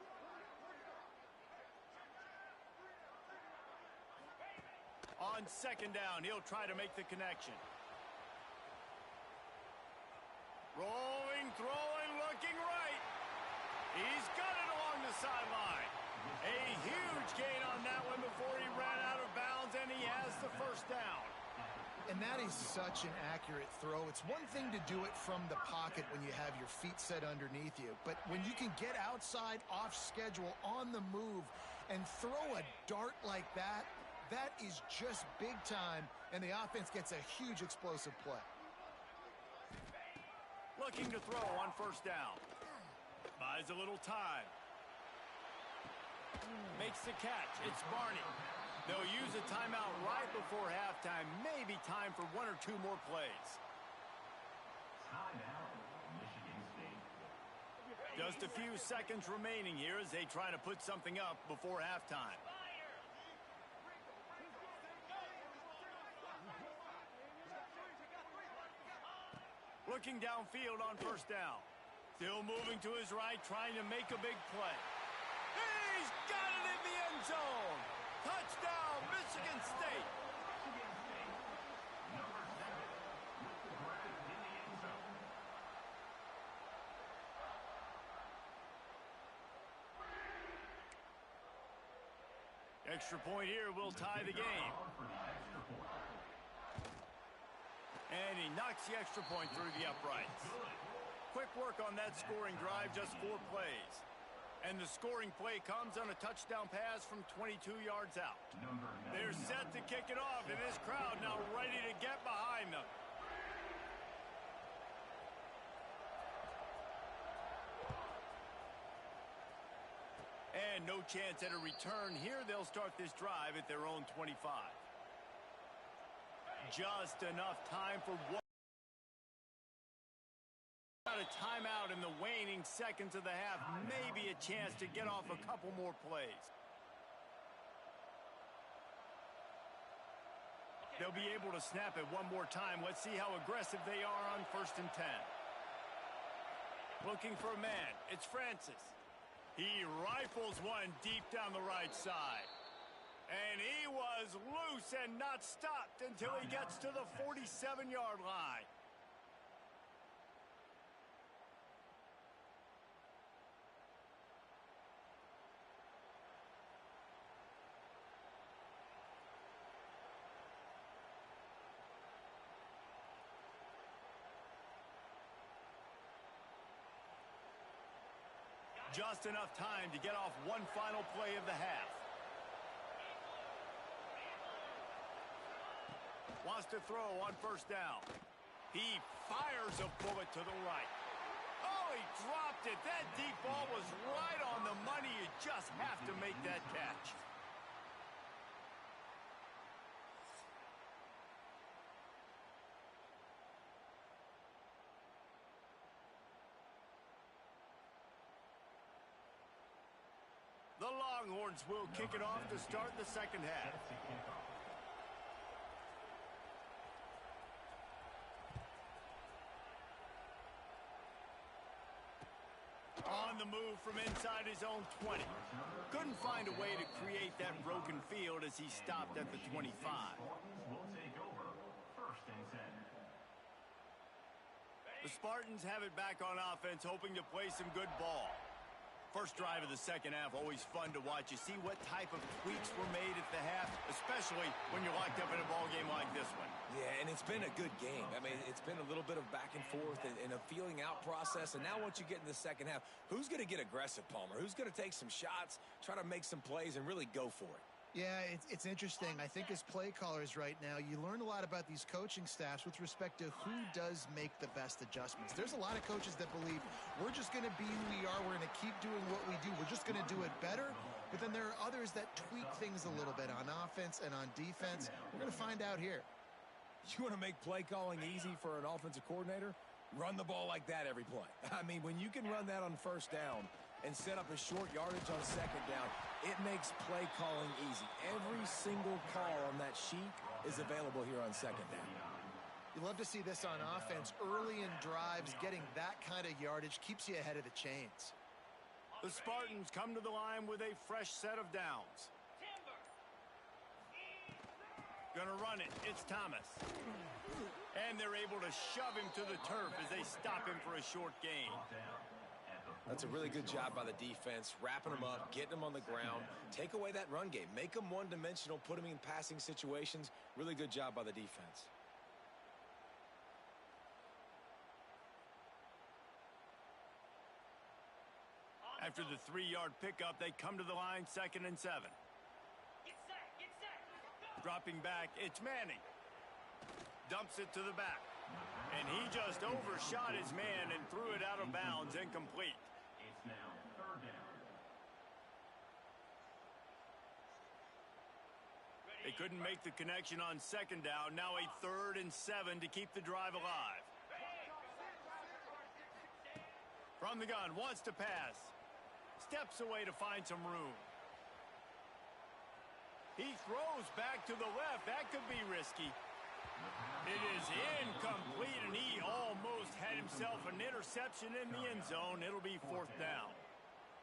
On second down, he'll try to make the connection. Rolling, throwing, looking right. He's got it along the sideline. A huge gain on that one before he ran out of bounds, and he has the first down. And that is such an accurate throw. It's one thing to do it from the pocket when you have your feet set underneath you, but when you can get outside, off schedule, on the move, and throw a dart like that, that is just big time, and the offense gets a huge explosive play. Looking to throw on first down. Buys a little time. Makes the catch. It's Barney. They'll use a timeout right before halftime. Maybe time for 1 or 2 more plays. Timeout, Michigan State. Just a few seconds remaining here as they try to put something up before halftime. Looking downfield on first down. Still moving to his right, trying to make a big play. He's got it in the end zone. Touchdown, Michigan State. Michigan State, number 7, with the grab in the end zone. Extra point here will tie the game. On for the extra point. And he knocks the extra point through the uprights. Quick work on that scoring drive, just 4 plays. And the scoring play comes on a touchdown pass from 22 yards out. They're set to kick it off, and this crowd now ready to get behind them. And no chance at a return here. They'll start this drive at their own 25. Just enough time for one. Got a timeout in the waning seconds of the half. Maybe a chance to get off a couple more plays. They'll be able to snap it one more time. Let's see how aggressive they are on 1st and 10. Looking for a man. It's Francis. He rifles one deep down the right side. And he was loose and not stopped until he gets to the 47-yard line. Just enough time to get off one final play of the half. Wants to throw on 1st down. He fires a bullet to the right. Oh, he dropped it. That deep ball was right on the money. You just have to make that catch. The Longhorns will kick it off to start the second half. On the move from inside his own 20. Couldn't find a way to create that broken field as he stopped at the 25. The Spartans have it back on offense, hoping to play some good ball. First drive of the second half, always fun to watch. You see what type of tweaks were made at the half, especially when you're locked up in a ball game like this one. Yeah, and it's been a good game. I mean, it's been a little bit of back and forth and a feeling out process. And now once you get in the second half, who's going to get aggressive, Palmer? Who's going to take some shots, try to make some plays, and really go for it? Yeah, it's interesting. I think as play callers right now, you learn a lot about these coaching staffs with respect to who does make the best adjustments. There's a lot of coaches that believe we're just going to be who we are. We're going to keep doing what we do. We're just going to do it better. But then there are others that tweak things a little bit on offense and on defense. We're going to find out here. You want to make play calling easy for an offensive coordinator? Run the ball like that every play. I mean, when you can run that on 1st down and set up a short yardage on 2nd down, it makes play calling easy. Every single call on that sheet is available here on 2nd down. You love to see this on offense. Early in drives, getting that kind of yardage keeps you ahead of the chains. The Spartans come to the line with a fresh set of downs. Gonna run it. It's Thomas. And they're able to shove him to the turf as they stop him for a short gain. That's a really good job by the defense, wrapping them up, getting them on the ground. Take away that run game. Make them one-dimensional, put them in passing situations. Really good job by the defense. After the 3-yard pickup, they come to the line 2nd and 7. Get set. Dropping back, it's Manning. Dumps it to the back. And he just overshot his man and threw it out of bounds, incomplete. It's now 3rd down. They couldn't make the connection on 2nd down. Now a 3rd and 7 to keep the drive alive. From the gun, wants to pass. Steps away to find some room. He throws back to the left. That could be risky. It is incomplete, and he almost had himself an interception in the end zone. It'll be 4th down.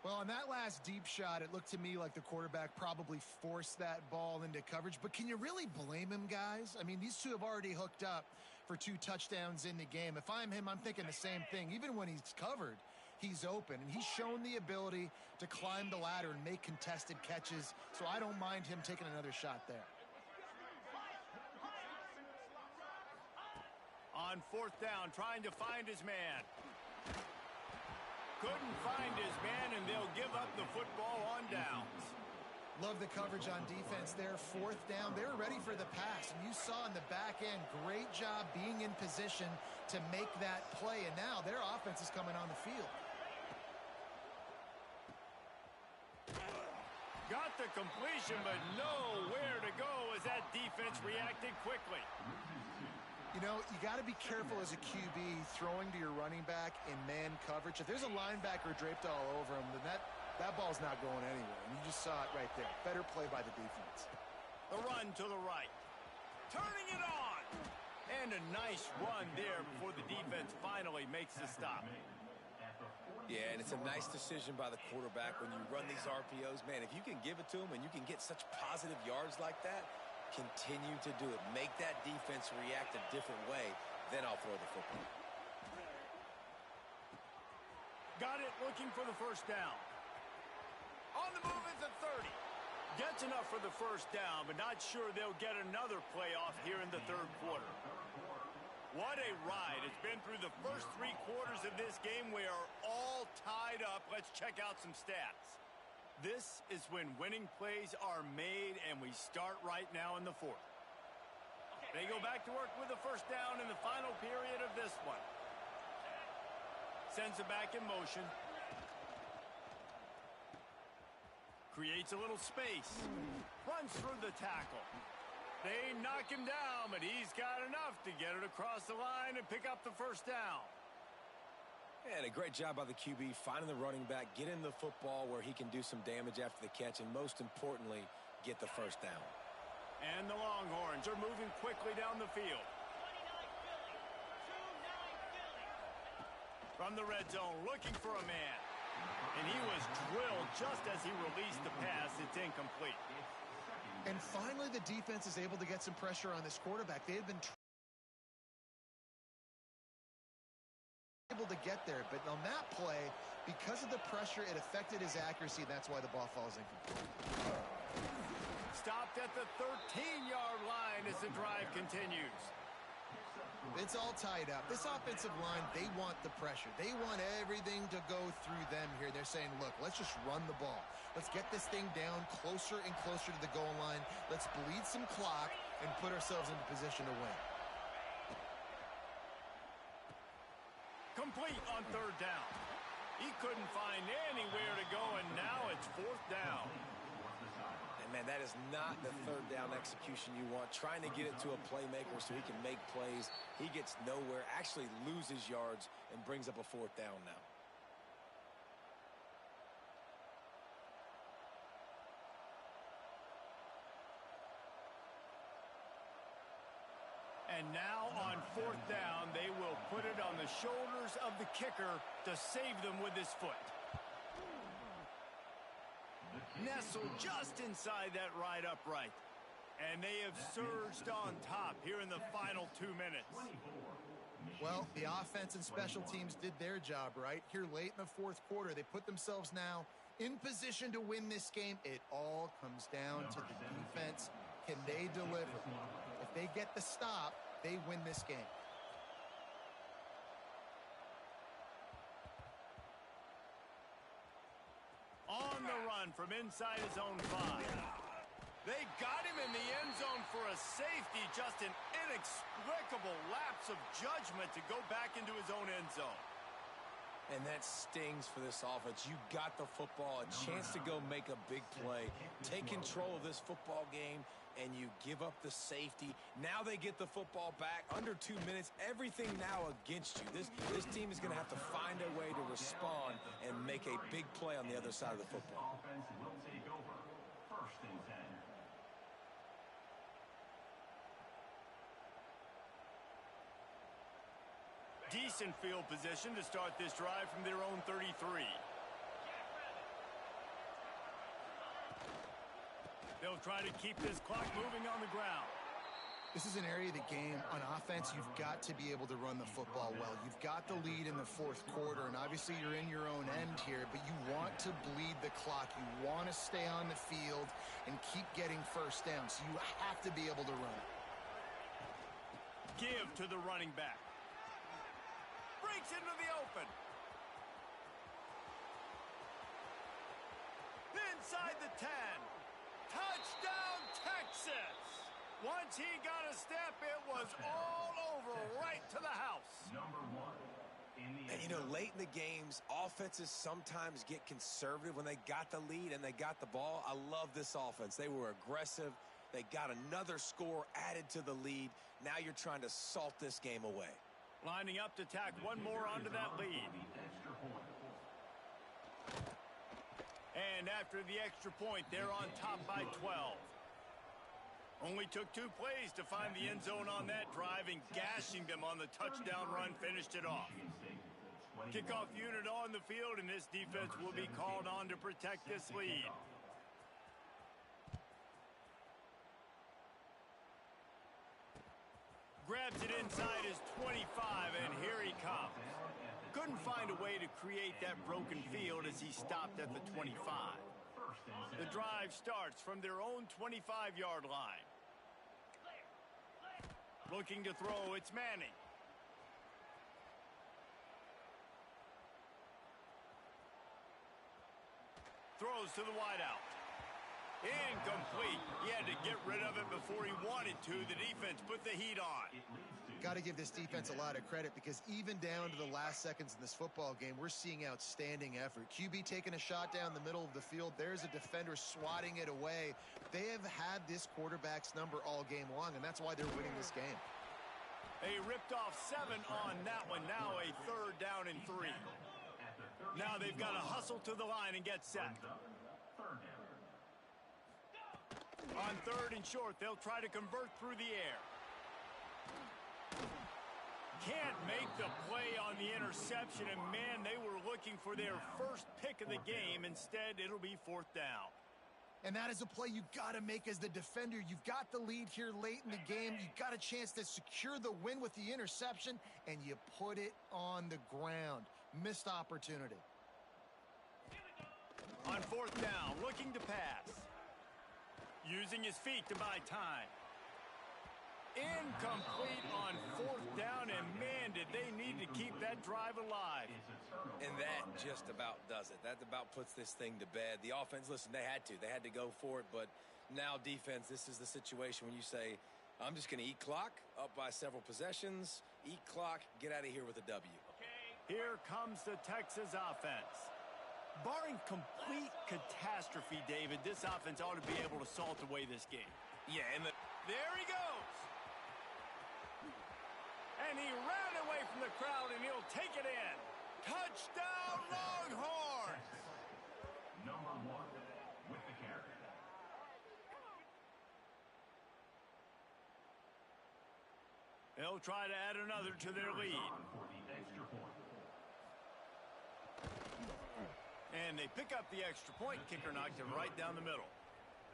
Well, on that last deep shot, it looked to me like the quarterback probably forced that ball into coverage. But can you really blame him, guys? I mean, these two have already hooked up for 2 touchdowns in the game. If I'm him, I'm thinking the same thing. Even when he's covered, he's open. And he's shown the ability to climb the ladder and make contested catches. So I don't mind him taking another shot there. On fourth down, trying to find his man. Couldn't find his man, and they'll give up the football on downs. Love the coverage on defense there. Fourth down, they were ready for the pass. And you saw in the back end, great job being in position to make that play. And now their offense is coming on the field. Got the completion, but nowhere to go as that defense reacted quickly. You know, you got to be careful as a QB throwing to your running back in man coverage. If there's a linebacker draped all over him, then that ball's not going anywhere. And you just saw it right there. Better play by the defense. The run to the right. Turning it on. And a nice run there before the defense finally makes the stop. Yeah, and it's a nice decision by the quarterback when you run these RPOs. Man, if you can give it to him and you can get such positive yards like that, continue to do it. Make that defense react a different way, then I'll throw the football. Got it, looking for the first down. On the move is the 30. Gets enough for the first down, but not sure they'll get another play off here in the third quarter. What a ride. It's been through the first 3 quarters of this game. We are all tied up. Let's check out some stats. This is when winning plays are made, and we start right now in the fourth. They go back to work with the first down in the final period of this one. Sends it back in motion. Creates a little space. Runs through the tackle. They knock him down, but he's got enough to get it across the line and pick up the first down. And a great job by the QB finding the running back, getting the football where he can do some damage after the catch, and most importantly, get the first down. And the Longhorns are moving quickly down the field. 29 Philly. From the red zone, looking for a man. And he was drilled just as he released the pass. It's incomplete. And finally, the defense is able to get some pressure on this quarterback. They had been able to get there, but on that play, because of the pressure, it affected his accuracy. That's why the ball falls incomplete. Stopped at the 13-yard line as the drive continues. It's all tied up. This offensive line, they want the pressure. They want everything to go through them here. They're saying, look, let's just run the ball. Let's get this thing down closer and closer to the goal line. Let's bleed some clock and put ourselves into position to win. Complete on third down. He couldn't find anywhere to go, and now it's fourth down. And, man, that is not the third down execution you want. Trying to get it to a playmaker so he can make plays. He gets nowhere, actually loses yards, and brings up a fourth down now. And now on fourth down, they will put it on the shoulders of the kicker to save them with his foot. Nestled just inside that right upright. And they have surged on top here in the final 2 minutes. Well, the offense and special teams did their job, right? Here late in the fourth quarter, they put themselves now in position to win this game. It all comes down to the defense. Can they deliver? If they get the stop, they win this game. On the run from inside his own 5. They got him in the end zone for a safety. Just an inexplicable lapse of judgment to go back into his own end zone. And that stings for this offense. You got the football, a chance to go make a big play, take control of this football game, and you give up the safety. Now they get the football back under 2 minutes. Everything now against you. This team is going to have to find a way to respond and make a big play on the other side of the football. Offense will take over. First and 10. Decent field position to start this drive from their own 33. They'll try to keep this clock moving on the ground. This is an area of the game on offense you've got to be able to run the football well. You've got the lead in the fourth quarter, and obviously you're in your own end here, but you want to bleed the clock. You want to stay on the field and keep getting first down, so you have to be able to run it. Give to the running back. streaks into the open. Inside the 10. Touchdown, Texas. Once he got a step, it was all over right to the house. Number 1. And, you know, late in the games, offenses sometimes get conservative when they got the lead and they got the ball. I love this offense. They were aggressive. They got another score added to the lead. Now you're trying to salt this game away. Lining up to tack one more onto that lead. And after the extra point, they're on top by 12. Only took 2 plays to find the end zone on that drive, and gashing them on the touchdown run finished it off. Kickoff unit on the field, and this defense will be called on to protect this lead. Grabs it inside his 25, and here he comes. Couldn't find a way to create that broken field as he stopped at the 25. The drive starts from their own 25-yard line. Looking to throw, it's Manning. Throws to the wideout. Incomplete. He had to get rid of it before he wanted to. The defense put the heat on. Got to give this defense a lot of credit because even down to the last seconds in this football game, we're seeing outstanding effort. QB taking a shot down the middle of the field. There's a defender swatting it away. They have had this quarterback's number all game long, and that's why they're winning this game. They ripped off 7 on that one. Now a 3rd down and 3. Now they've got to hustle to the line and get set. On 3rd and short, they'll try to convert through the air. Can't make the play on the interception, and man, they were looking for their first pick of the game. Instead, it'll be 4th down. And that is a play you got to make as the defender. You've got the lead here late in the game. You got a chance to secure the win with the interception, and you put it on the ground. Missed opportunity. On 4th down, looking to pass. Using his feet to buy time. Incomplete on 4th down, and man, did they need to keep that drive alive. And that just about does it. That about puts this thing to bed. The offense, listen, they had to go for it, but now defense, this is the situation when you say, I'm just going to eat clock, up by several possessions, eat clock, get out of here with a W. Here comes the Texas offense. Barring complete catastrophe, David, this offense ought to be able to salt away this game. Yeah, and there he goes. And he ran away from the crowd, and he'll take it in. Touchdown, Longhorns! Number 1 with the carry. They'll try to add another to their lead. For the extra point. And they pick up the extra point. Kicker knocked it right down the middle.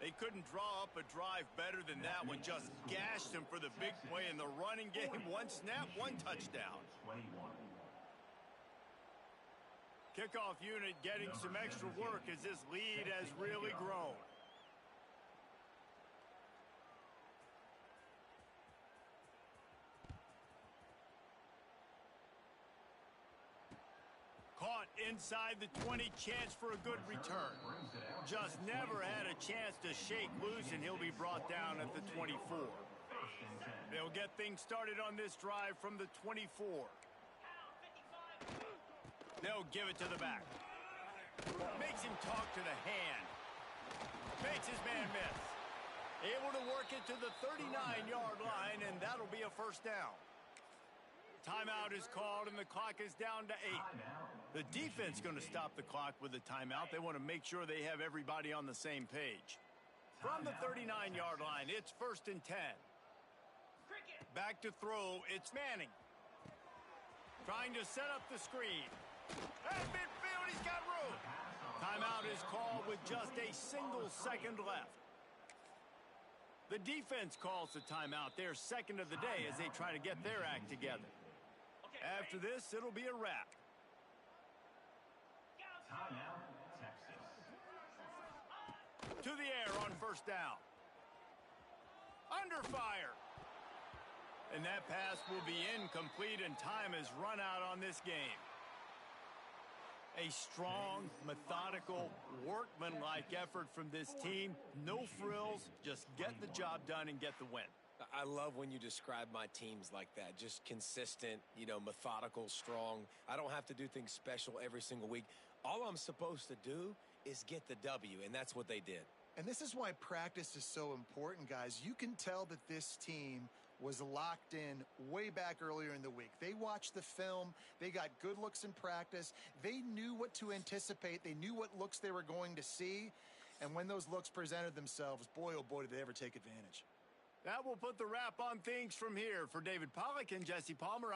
They couldn't draw up a drive better than that one. Just gashed him for the big play in the running game. 1 snap, 1 touchdown. 21. Kickoff unit getting some extra work as this lead has really grown. Caught inside the 20, chance for a good return. Just never had a chance to shake loose, and he'll be brought down at the 24. They'll get things started on this drive from the 24. They'll give it to the back. Makes him talk to the hand. Makes his man miss. Able to work it to the 39-yard line, and that'll be a 1st down. Timeout is called, and the clock is down to 8. The defense going to stop the clock with a timeout. They want to make sure they have everybody on the same page. From the 39-yard line, it's 1st and 10. Back to throw, it's Manning. Trying to set up the screen. At midfield, he's got room. Timeout is called with just a single second left. The defense calls the timeout, their second of the day, as they try to get their act together. After this, it'll be a wrap. Timeout, Texas. To the air on 1st down. Under fire. And that pass will be incomplete, and time has run out on this game. A strong, methodical, workmanlike effort from this team. No frills, just get the job done and get the win. I love when you describe my teams like that. Just consistent, methodical, strong. I don't have to do things special every single week. All I'm supposed to do is get the W, and that's what they did. And this is why practice is so important, guys. You can tell that this team was locked in way back earlier in the week. They watched the film. They got good looks in practice. They knew what to anticipate. They knew what looks they were going to see. And when those looks presented themselves, boy, oh boy, did they ever take advantage. That will put the wrap on things from here. For David Pollack and Jesse Palmer,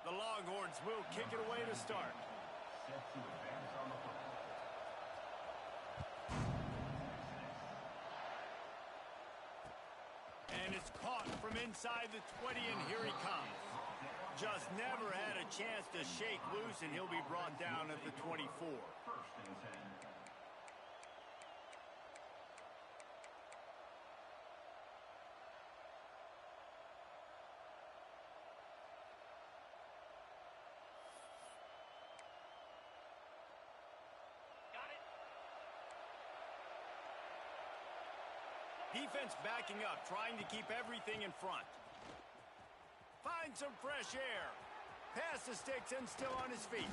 The Longhorns will kick it away to start. Set to advance on the football. And it's caught from inside the 20, and here he comes. Just never had a chance to shake loose, and he'll be brought down at the 24. First and 10. Got it. Defense backing up, trying to keep everything in front. Find some fresh air. Pass the sticks and still on his feet.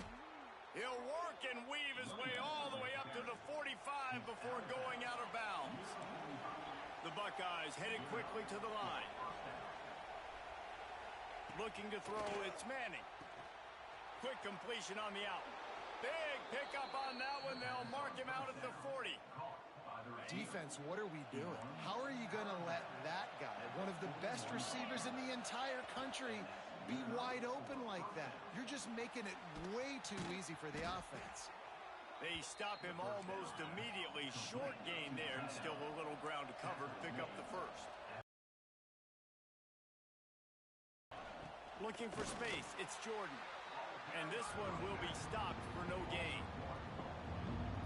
He'll work and weave his way all the way up to the 45 before going out of bounds. The Buckeyes headed quickly to the line. Looking to throw, it's Manning. Quick completion on the out. Big pickup on that one. They'll mark him out at the 40. Defense, what are we doing? How are you going to let that guy, one of the best receivers in the entire country, be wide open like that? You're just making it way too easy for the offense. They stop him almost immediately. Short gain there, and still a little ground to cover to pick up the first. Looking for space, it's Jordan. And this one will be stopped for no gain.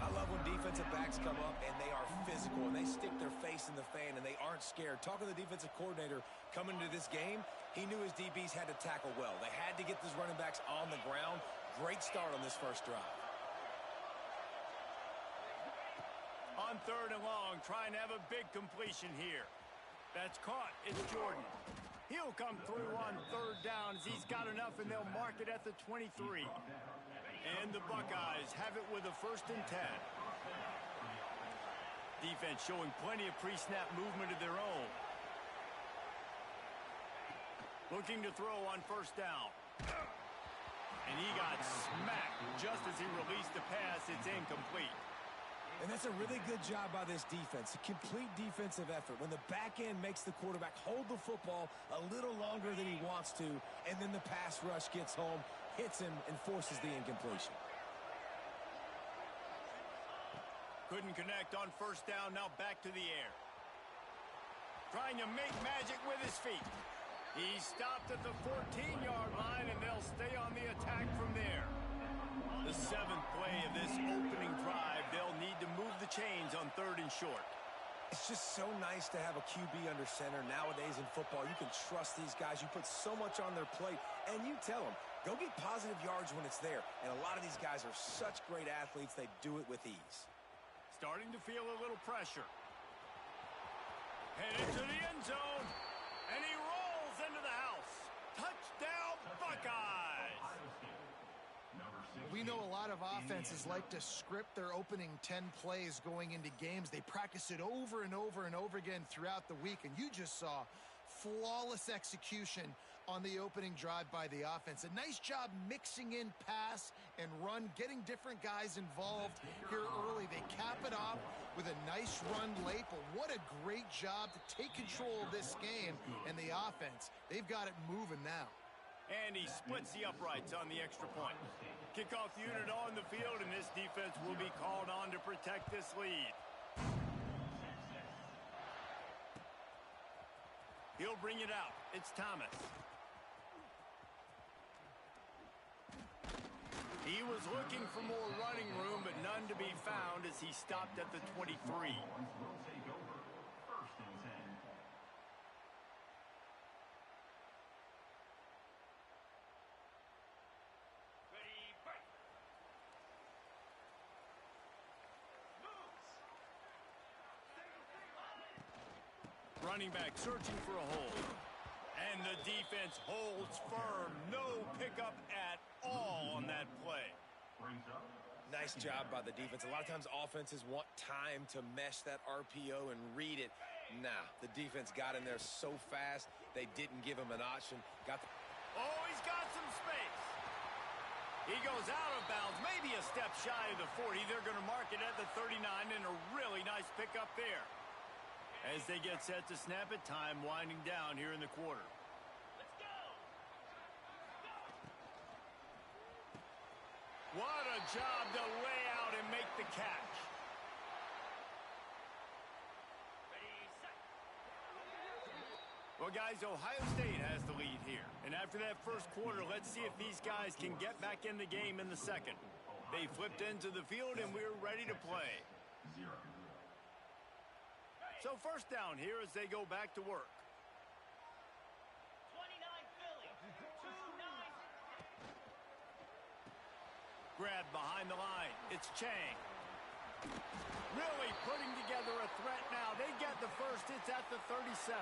I love when defensive backs come up and they are physical and they stick their face in the fan and they aren't scared. Talking to the defensive coordinator coming into this game, he knew his DBs had to tackle well. They had to get these running backs on the ground. Great start on this first drive. On 3rd and long, trying to have a big completion here. That's caught. It's Jordan. He'll come through on 3rd down as he's got enough, and they'll mark it at the 23. And the Buckeyes have it with a 1st and 10. Defense showing plenty of pre-snap movement of their own. Looking to throw on 1st down. And he got smacked just as he released the pass. It's incomplete. And that's a really good job by this defense, a complete defensive effort. When the back end makes the quarterback hold the football a little longer than he wants to, and then the pass rush gets home, hits him, and forces the incompletion. Couldn't connect on 1st down, now back to the air. Trying to make magic with his feet. He stopped at the 14-yard line, and they'll stay on the attack from there. The 7th play of this opening drive, they'll need to move the chains on 3rd and short. It's just so nice to have a QB under center. Nowadays in football, you can trust these guys. You put so much on their plate, and you tell them, go get positive yards when it's there. And a lot of these guys are such great athletes, they do it with ease. Starting to feel a little pressure. Headed to the end zone, and he rolls into the house. Touchdown, Buckeyes! We know a lot of offenses like to script their opening 10 plays going into games. They practice it over and over and over again throughout the week, and you just saw flawless execution on the opening drive by the offense. A nice job mixing in pass and run, getting different guys involved here early. They cap it off with a nice run late, but what a great job to take control of this game and the offense. They've got it moving now. And he splits the uprights on the extra point. Kickoff unit on the field, and this defense will be called on to protect this lead. He'll bring it out. It's Thomas. He was looking for more running room, but none to be found as he stopped at the 23. Running back searching for a hole. And the defense holds firm. No pickup at all on that play. Nice job by the defense. A lot of times offenses want time to mesh that RPO and read it. Nah, the defense got in there so fast, they didn't give him an option. Oh, he's got some space. He goes out of bounds, maybe a step shy of the 40. They're going to mark it at the 39, and a really nice pickup there. As they get set to snap it, time winding down here in the quarter. Let's go. a job to lay out and make the catch. Ready, set. Well, guys, Ohio State has the lead here. And after that first quarter, let's see if these guys can get back in the game in the second. They flipped into the field, and we're ready to play. So first down here as they go back to work. 29 Philly. 2-9. Grab behind the line. It's Chang. Really putting together a threat now. They get the first. It's at the 37.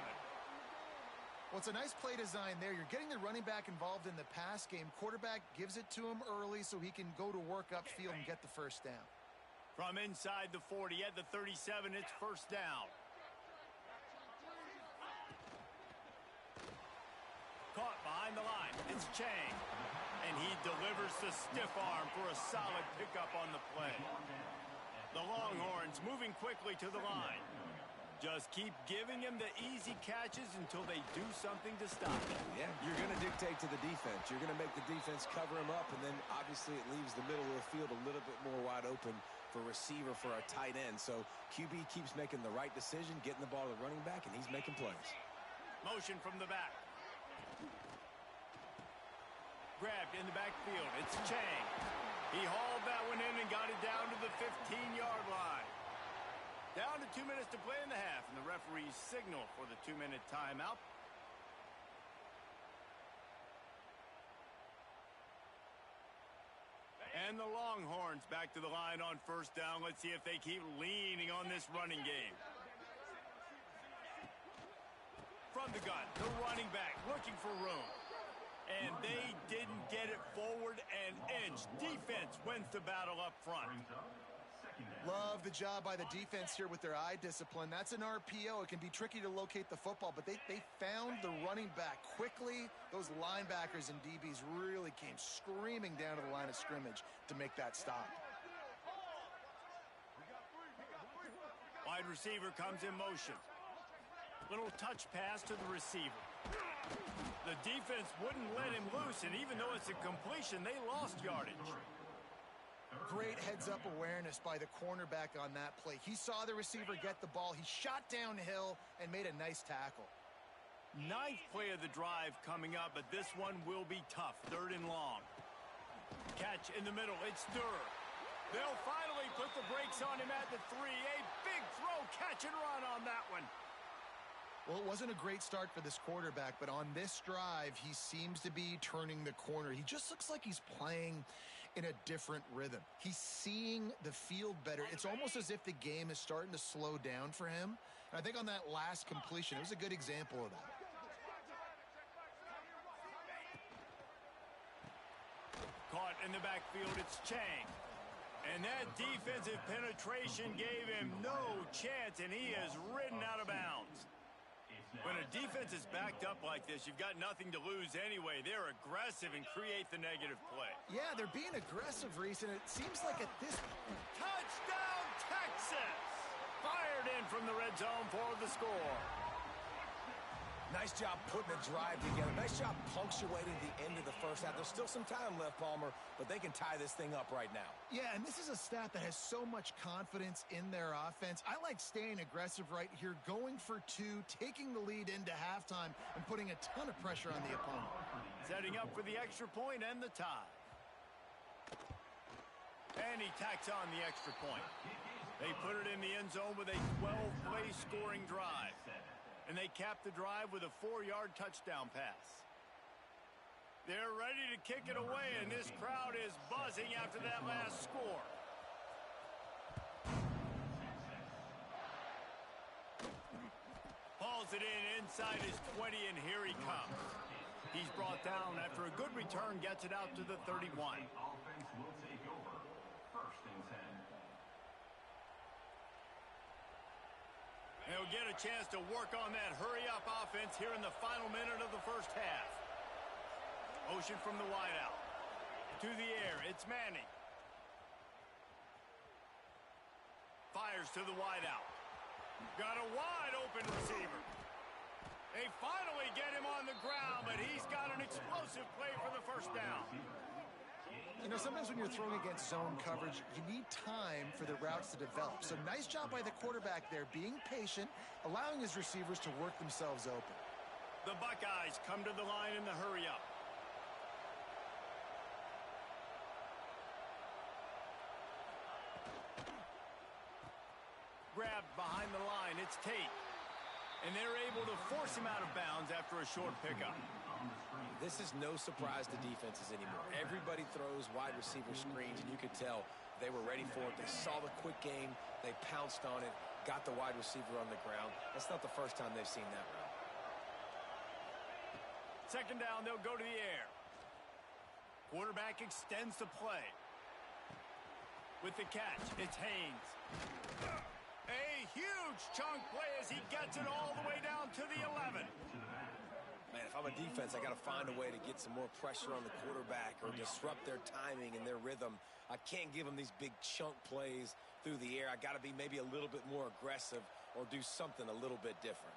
Well, it's a nice play design there. You're getting the running back involved in the pass game. Quarterback gives it to him early so he can go to work upfield and get the first down. From inside the 40 at the 37, it's first down. Caught behind the line. It's Chang. And he delivers the stiff arm for a solid pickup on the play. The Longhorns moving quickly to the line. Just keep giving him the easy catches until they do something to stop it. Yeah, you're going to dictate to the defense. You're going to make the defense cover him up, and then obviously it leaves the middle of the field a little bit more wide open for receiver for a tight end. So QB keeps making the right decision, getting the ball to the running back, and he's making plays. Motion from the back. Grabbed in the backfield. It's Chang. He hauled that one in and got it down to the 15-yard line. Down to 2 minutes to play in the half, and the referees signal for the 2-minute timeout. And the Longhorns back to the line on first down. Let's see if they keep leaning on this running game. From the gun, the running back looking for room. And they didn't get it forward an inch. Defense wins the battle up front. Love the job by the defense here with their eye discipline. That's an RPO. It can be tricky to locate the football, but they found the running back quickly. Those linebackers and DBs really came screaming down to the line of scrimmage to make that stop. Wide receiver comes in motion. Little touch pass to the receiver. The defense wouldn't let him loose, and even though it's a completion, they lost yardage. Great heads-up awareness by the cornerback on that play. He saw the receiver get the ball. He shot downhill and made a nice tackle. Ninth play of the drive coming up, but this one will be tough. Third and long. Catch in the middle. It's Durr. They'll finally put the brakes on him at the 3. A big throw, catch and run on that one. Well, it wasn't a great start for this quarterback, but on this drive, he seems to be turning the corner. He just looks like he's playing in a different rhythm. He's seeing the field better. It's almost as if the game is starting to slow down for him. And I think on that last completion, it was a good example of that. Caught in the backfield, it's Chang. And that defensive penetration gave him no chance, and he is ridden out of bounds. When a defense is backed up like this, you've got nothing to lose anyway. They're aggressive and create the negative play. Yeah, they're being aggressive, Reese, and it seems like at this point... Touchdown, Texas! Fired in from the red zone for the score. Nice job putting the drive together. Nice job punctuating the end of the first half. There's still some time left, Palmer, but they can tie this thing up right now. Yeah, and this is a staff that has so much confidence in their offense. I like staying aggressive right here, going for 2, taking the lead into halftime, and putting a ton of pressure on the opponent. Setting up for the extra point and the tie. And he tacks on the extra point. They put it in the end zone with a 12-play scoring drive. And they cap the drive with a 4-yard touchdown pass. They're ready to kick it away, and this crowd is buzzing after that last score. Hauls it in inside his 20, and here he comes. He's brought down after a good return, gets it out to the 31. Offense will take over. First and 10. They'll get a chance to work on that hurry-up offense here in the final minute of the first half. Motion from the wideout. To the air, it's Manning. Fires to the wideout. Got a wide-open receiver. They finally get him on the ground, but he's got an explosive play for the first down. You know, sometimes when you're throwing against zone coverage, you need time for the routes to develop. So nice job by the quarterback there, being patient, allowing his receivers to work themselves open. The Buckeyes come to the line in the hurry-up. Grabbed behind the line, it's Tate. And they're able to force him out of bounds after a short pickup. This is no surprise to defenses anymore. Everybody throws wide receiver screens, and you could tell they were ready for it. They saw the quick game. They pounced on it, got the wide receiver on the ground. That's not the first time they've seen that route. Second down, they'll go to the air. Quarterback extends the play. With the catch, it's Haynes. A huge chunk play as he gets it all the way down to the 11. Man, if I'm a defense, I got to find a way to get some more pressure on the quarterback or disrupt their timing and their rhythm. I can't give them these big chunk plays through the air. I got to be maybe a little bit more aggressive or do something a little bit different.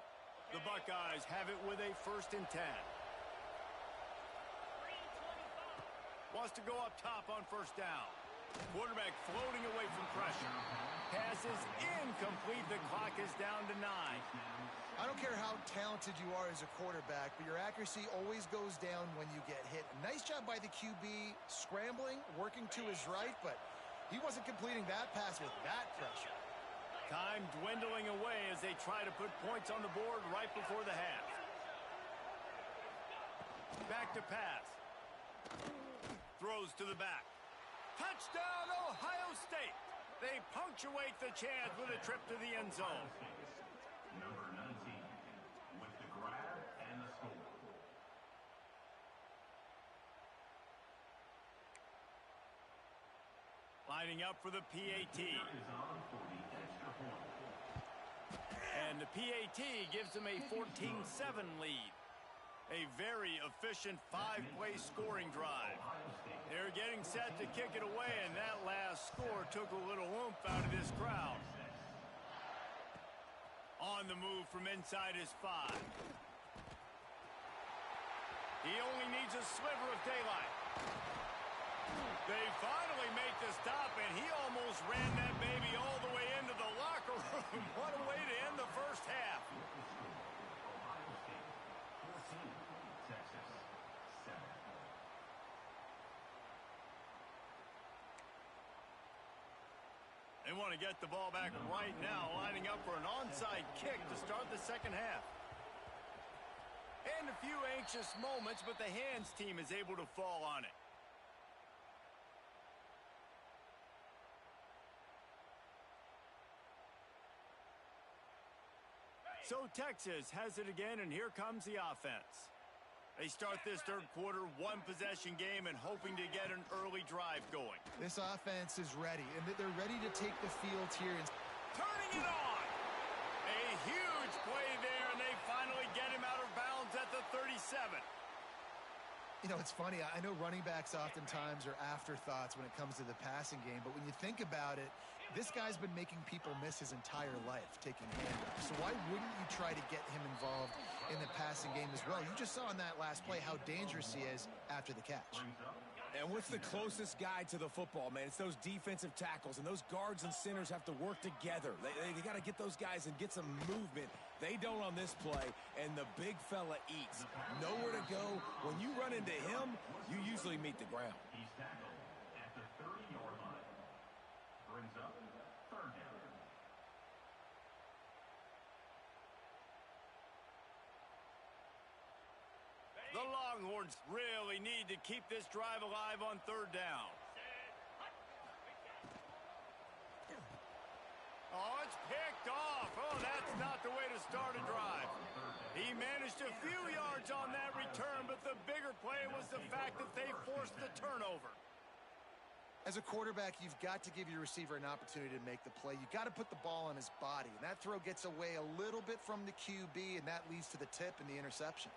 The Buckeyes have it with a 1st and 10. Wants to go up top on 1st down. Quarterback floating away from pressure. Pass is incomplete. The clock is down to 9. I don't care how talented you are as a quarterback, but your accuracy always goes down when you get hit. Nice job by the QB scrambling, working to his right, but he wasn't completing that pass with that pressure. Time dwindling away as they try to put points on the board right before the half. Back to pass. Throws to the back. Touchdown, Ohio State. They punctuate the chance with a trip to the end zone. Number 19 with the grab and the score. Lining up for the PAT. Is on for the extra point. And the PAT gives them a 14-7 lead. A very efficient 5-play scoring drive. They're getting set to kick it away, and that last score took a little oomph out of this crowd. On the move from inside his 5. He only needs a sliver of daylight. They finally make the stop, and he almost ran that baby all the way into the locker room. What a way to end the first half. Ohio State 14, Texas 7. They want to get the ball back right now, lining up for an onside kick to start the second half. And a few anxious moments, but the hands team is able to fall on it. So Texas has it again, and here comes the offense. They start this third quarter one-possession game and hoping to get an early drive going. This offense is ready, and they're ready to take the field here. Turning it on! A huge play there, and they finally get him out of bounds at the 37. You know, it's funny. I know running backs oftentimes are afterthoughts when it comes to the passing game, but when you think about it, this guy's been making people miss his entire life taking handoffs. So why wouldn't you try to get him involved in the passing game as well? You just saw in that last play how dangerous he is after the catch. And what's the closest guy to the football, man? It's those defensive tackles, and those guards and centers have to work together. They got to get those guys and get some movement. They don't on this play, and the big fella eats. Nowhere to go. When you run into him, you usually meet the ground. He's tackled at the 30-yard line. Brings up third down. The Longhorns really need to keep this drive alive on third down. Oh, it's picked off. Oh, that's not the way to start a drive. He managed a few yards on that return, but the bigger play was the fact that they forced the turnover. As a quarterback, you've got to give your receiver an opportunity to make the play. You've got to put the ball on his body, and that throw gets away a little bit from the QB, and that leads to the tip and the interception.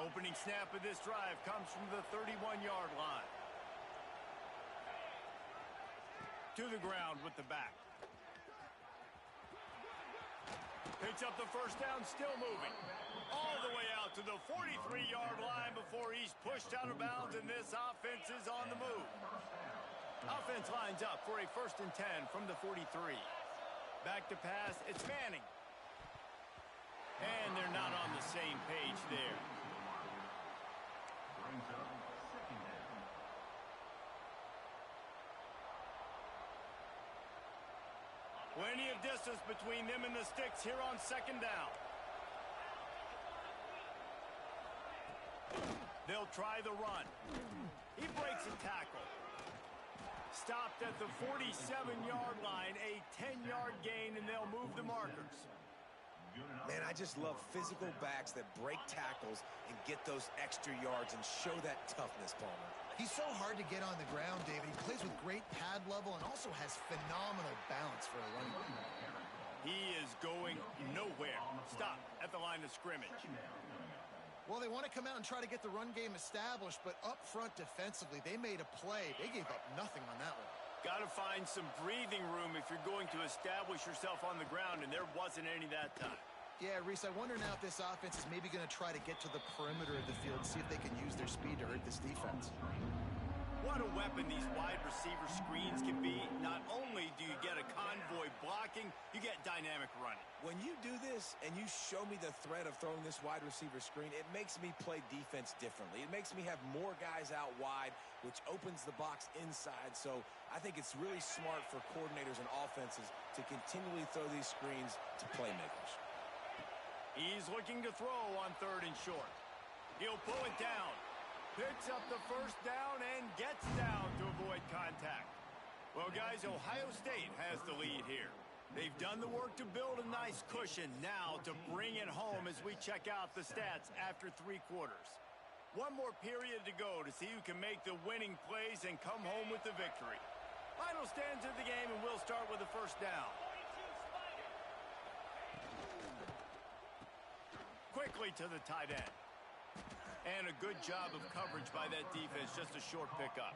Opening snap of this drive comes from the 31-yard line. To the ground with the back. Picks up the first down, still moving. All the way out to the 43-yard line before he's pushed out of bounds, and this offense is on the move. Offense lines up for a 1st and 10 from the 43. Back to pass, it's Manning. And they're not on the same page there. Brings up second down. Plenty of distance between them and the sticks here on 2nd down. They'll try the run. He breaks a tackle. Stopped at the 47-yard line, a 10-yard gain, and they'll move the markers. Man, I just love physical backs that break tackles and get those extra yards and show that toughness, Palmer. He's so hard to get on the ground, David. He plays with great pad level and also has phenomenal balance for a running back. He is going nowhere. Stop at the line of scrimmage. Well, they want to come out and try to get the run game established, but up front defensively, they made a play. They gave up nothing on that one. Got to find some breathing room if you're going to establish yourself on the ground, and there wasn't any that time. Yeah, Reese, I wonder now if this offense is maybe going to try to get to the perimeter of the field and see if they can use their speed to hurt this defense. What a weapon these wide receiver screens can be. Not only do you get a convoy blocking, you get dynamic running. When you do this and you show me the threat of throwing this wide receiver screen, it makes me play defense differently. It makes me have more guys out wide, which opens the box inside. So I think it's really smart for coordinators and offenses to continually throw these screens to playmakers. He's looking to throw on 3rd and short. He'll pull it down. Picks up the 1st down and gets down to avoid contact. Well, guys, Ohio State has the lead here. They've done the work to build a nice cushion. Now to bring it home as we check out the stats after 3 quarters. One more period to go to see who can make the winning plays and come home with the victory. Final stands of the game, and we'll start with the 1st down. Quickly to the tight end. And a good job of coverage by that defense, just a short pickup.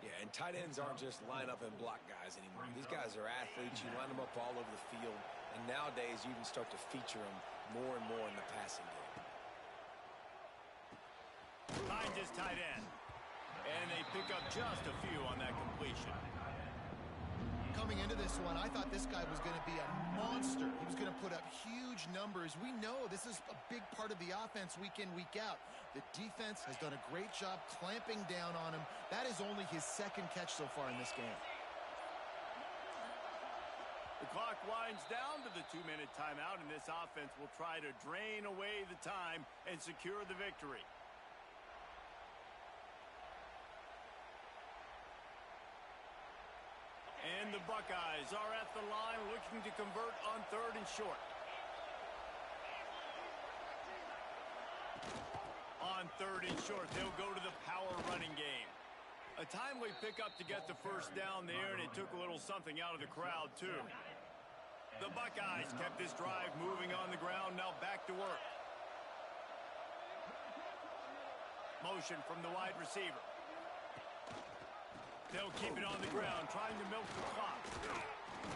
Yeah, and tight ends aren't just line up and block guys anymore. These guys are athletes. You line them up all over the field. And nowadays, you can start to feature them more and more in the passing game. Finds his tight end. And they pick up just a few on that completion. Coming into this one, I thought this guy was going to be a monster. He was going to put up huge numbers. We know this is a big part of the offense week in, week out. The defense has done a great job clamping down on him. That is only his 2nd catch so far in this game. The clock winds down to the 2-minute timeout, and this offense will try to drain away the time and secure the victory. And the Buckeyes are at the line looking to convert on 3rd and short. On 3rd and short, they'll go to the power running game. A timely pickup to get the 1st down there, and it took a little something out of the crowd, too. The Buckeyes kept this drive moving on the ground, now back to work. Motion from the wide receiver. They'll keep it on the ground, trying to milk the clock.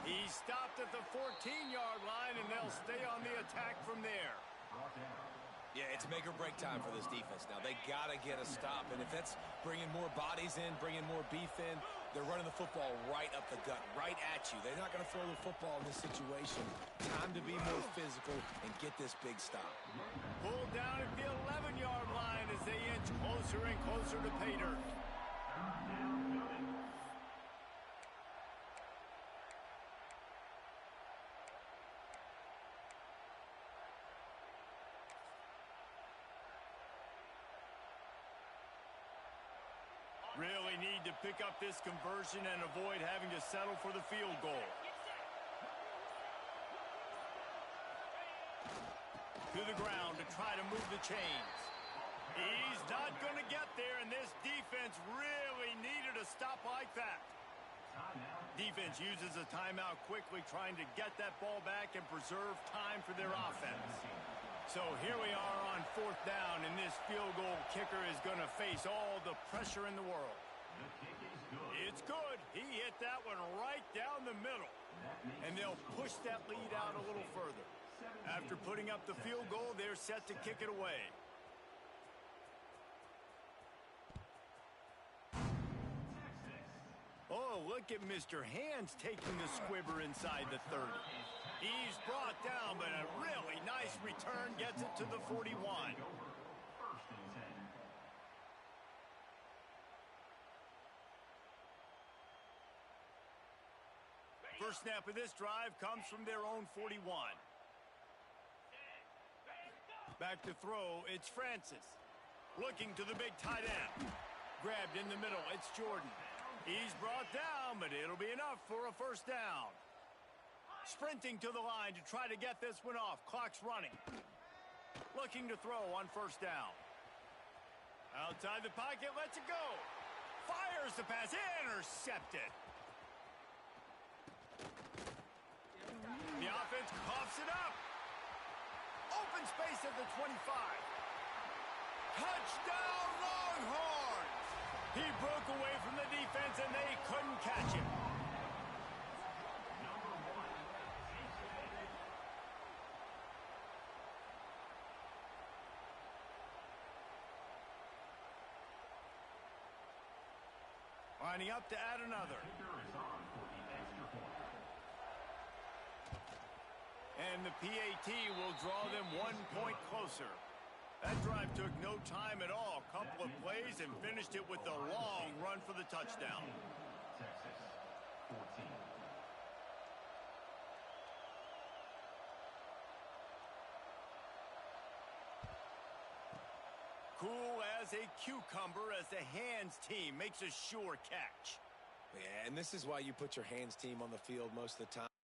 He's stopped at the 14-yard line, and they'll stay on the attack from there. Yeah, it's make or break time for this defense now. They got to get a stop, and if that's bringing more bodies in, bringing more beef in, they're running the football right up the gut, right at you. They're not going to throw the football in this situation. Time to be more physical and get this big stop. Pulled down at the 11-yard line as they inch closer and closer to pay dirt. Really need to pick up this conversion and avoid having to settle for the field goal. To the ground to try to move the chains. He's not going to get there, and this defense really needed a stop like that. Defense uses a timeout quickly, trying to get that ball back and preserve time for their offense. So here we are on 4th down, and this field goal kicker is going to face all the pressure in the world. It's good. He hit that one right down the middle. And they'll push that lead out a little further. After putting up the field goal, they're set to kick it away. Oh, look at Mr. Hands taking the squibber inside the 30. He's brought down, but a really nice return gets it to the 41. First snap of this drive comes from their own 41. Back to throw, it's Francis. Looking to the big tight end. Grabbed in the middle, it's Jordan. He's brought down, but it'll be enough for a first down. Sprinting to the line to try to get this one off. Clock's running. Looking to throw on first down. Outside the pocket, lets it go. Fires the pass, intercepted. The offense coughs it up. Open space at the 25. Touchdown, Longhorns! He broke away from the defense, and they couldn't catch him. Lining up to add another. And the PAT will draw them 1 point closer. That drive took no time at all. Couple of plays and finished it with a long run for the touchdown. Texas 14. Cool as a cucumber as the Hands team makes a sure catch. Yeah, and this is why you put your Hands team on the field most of the time.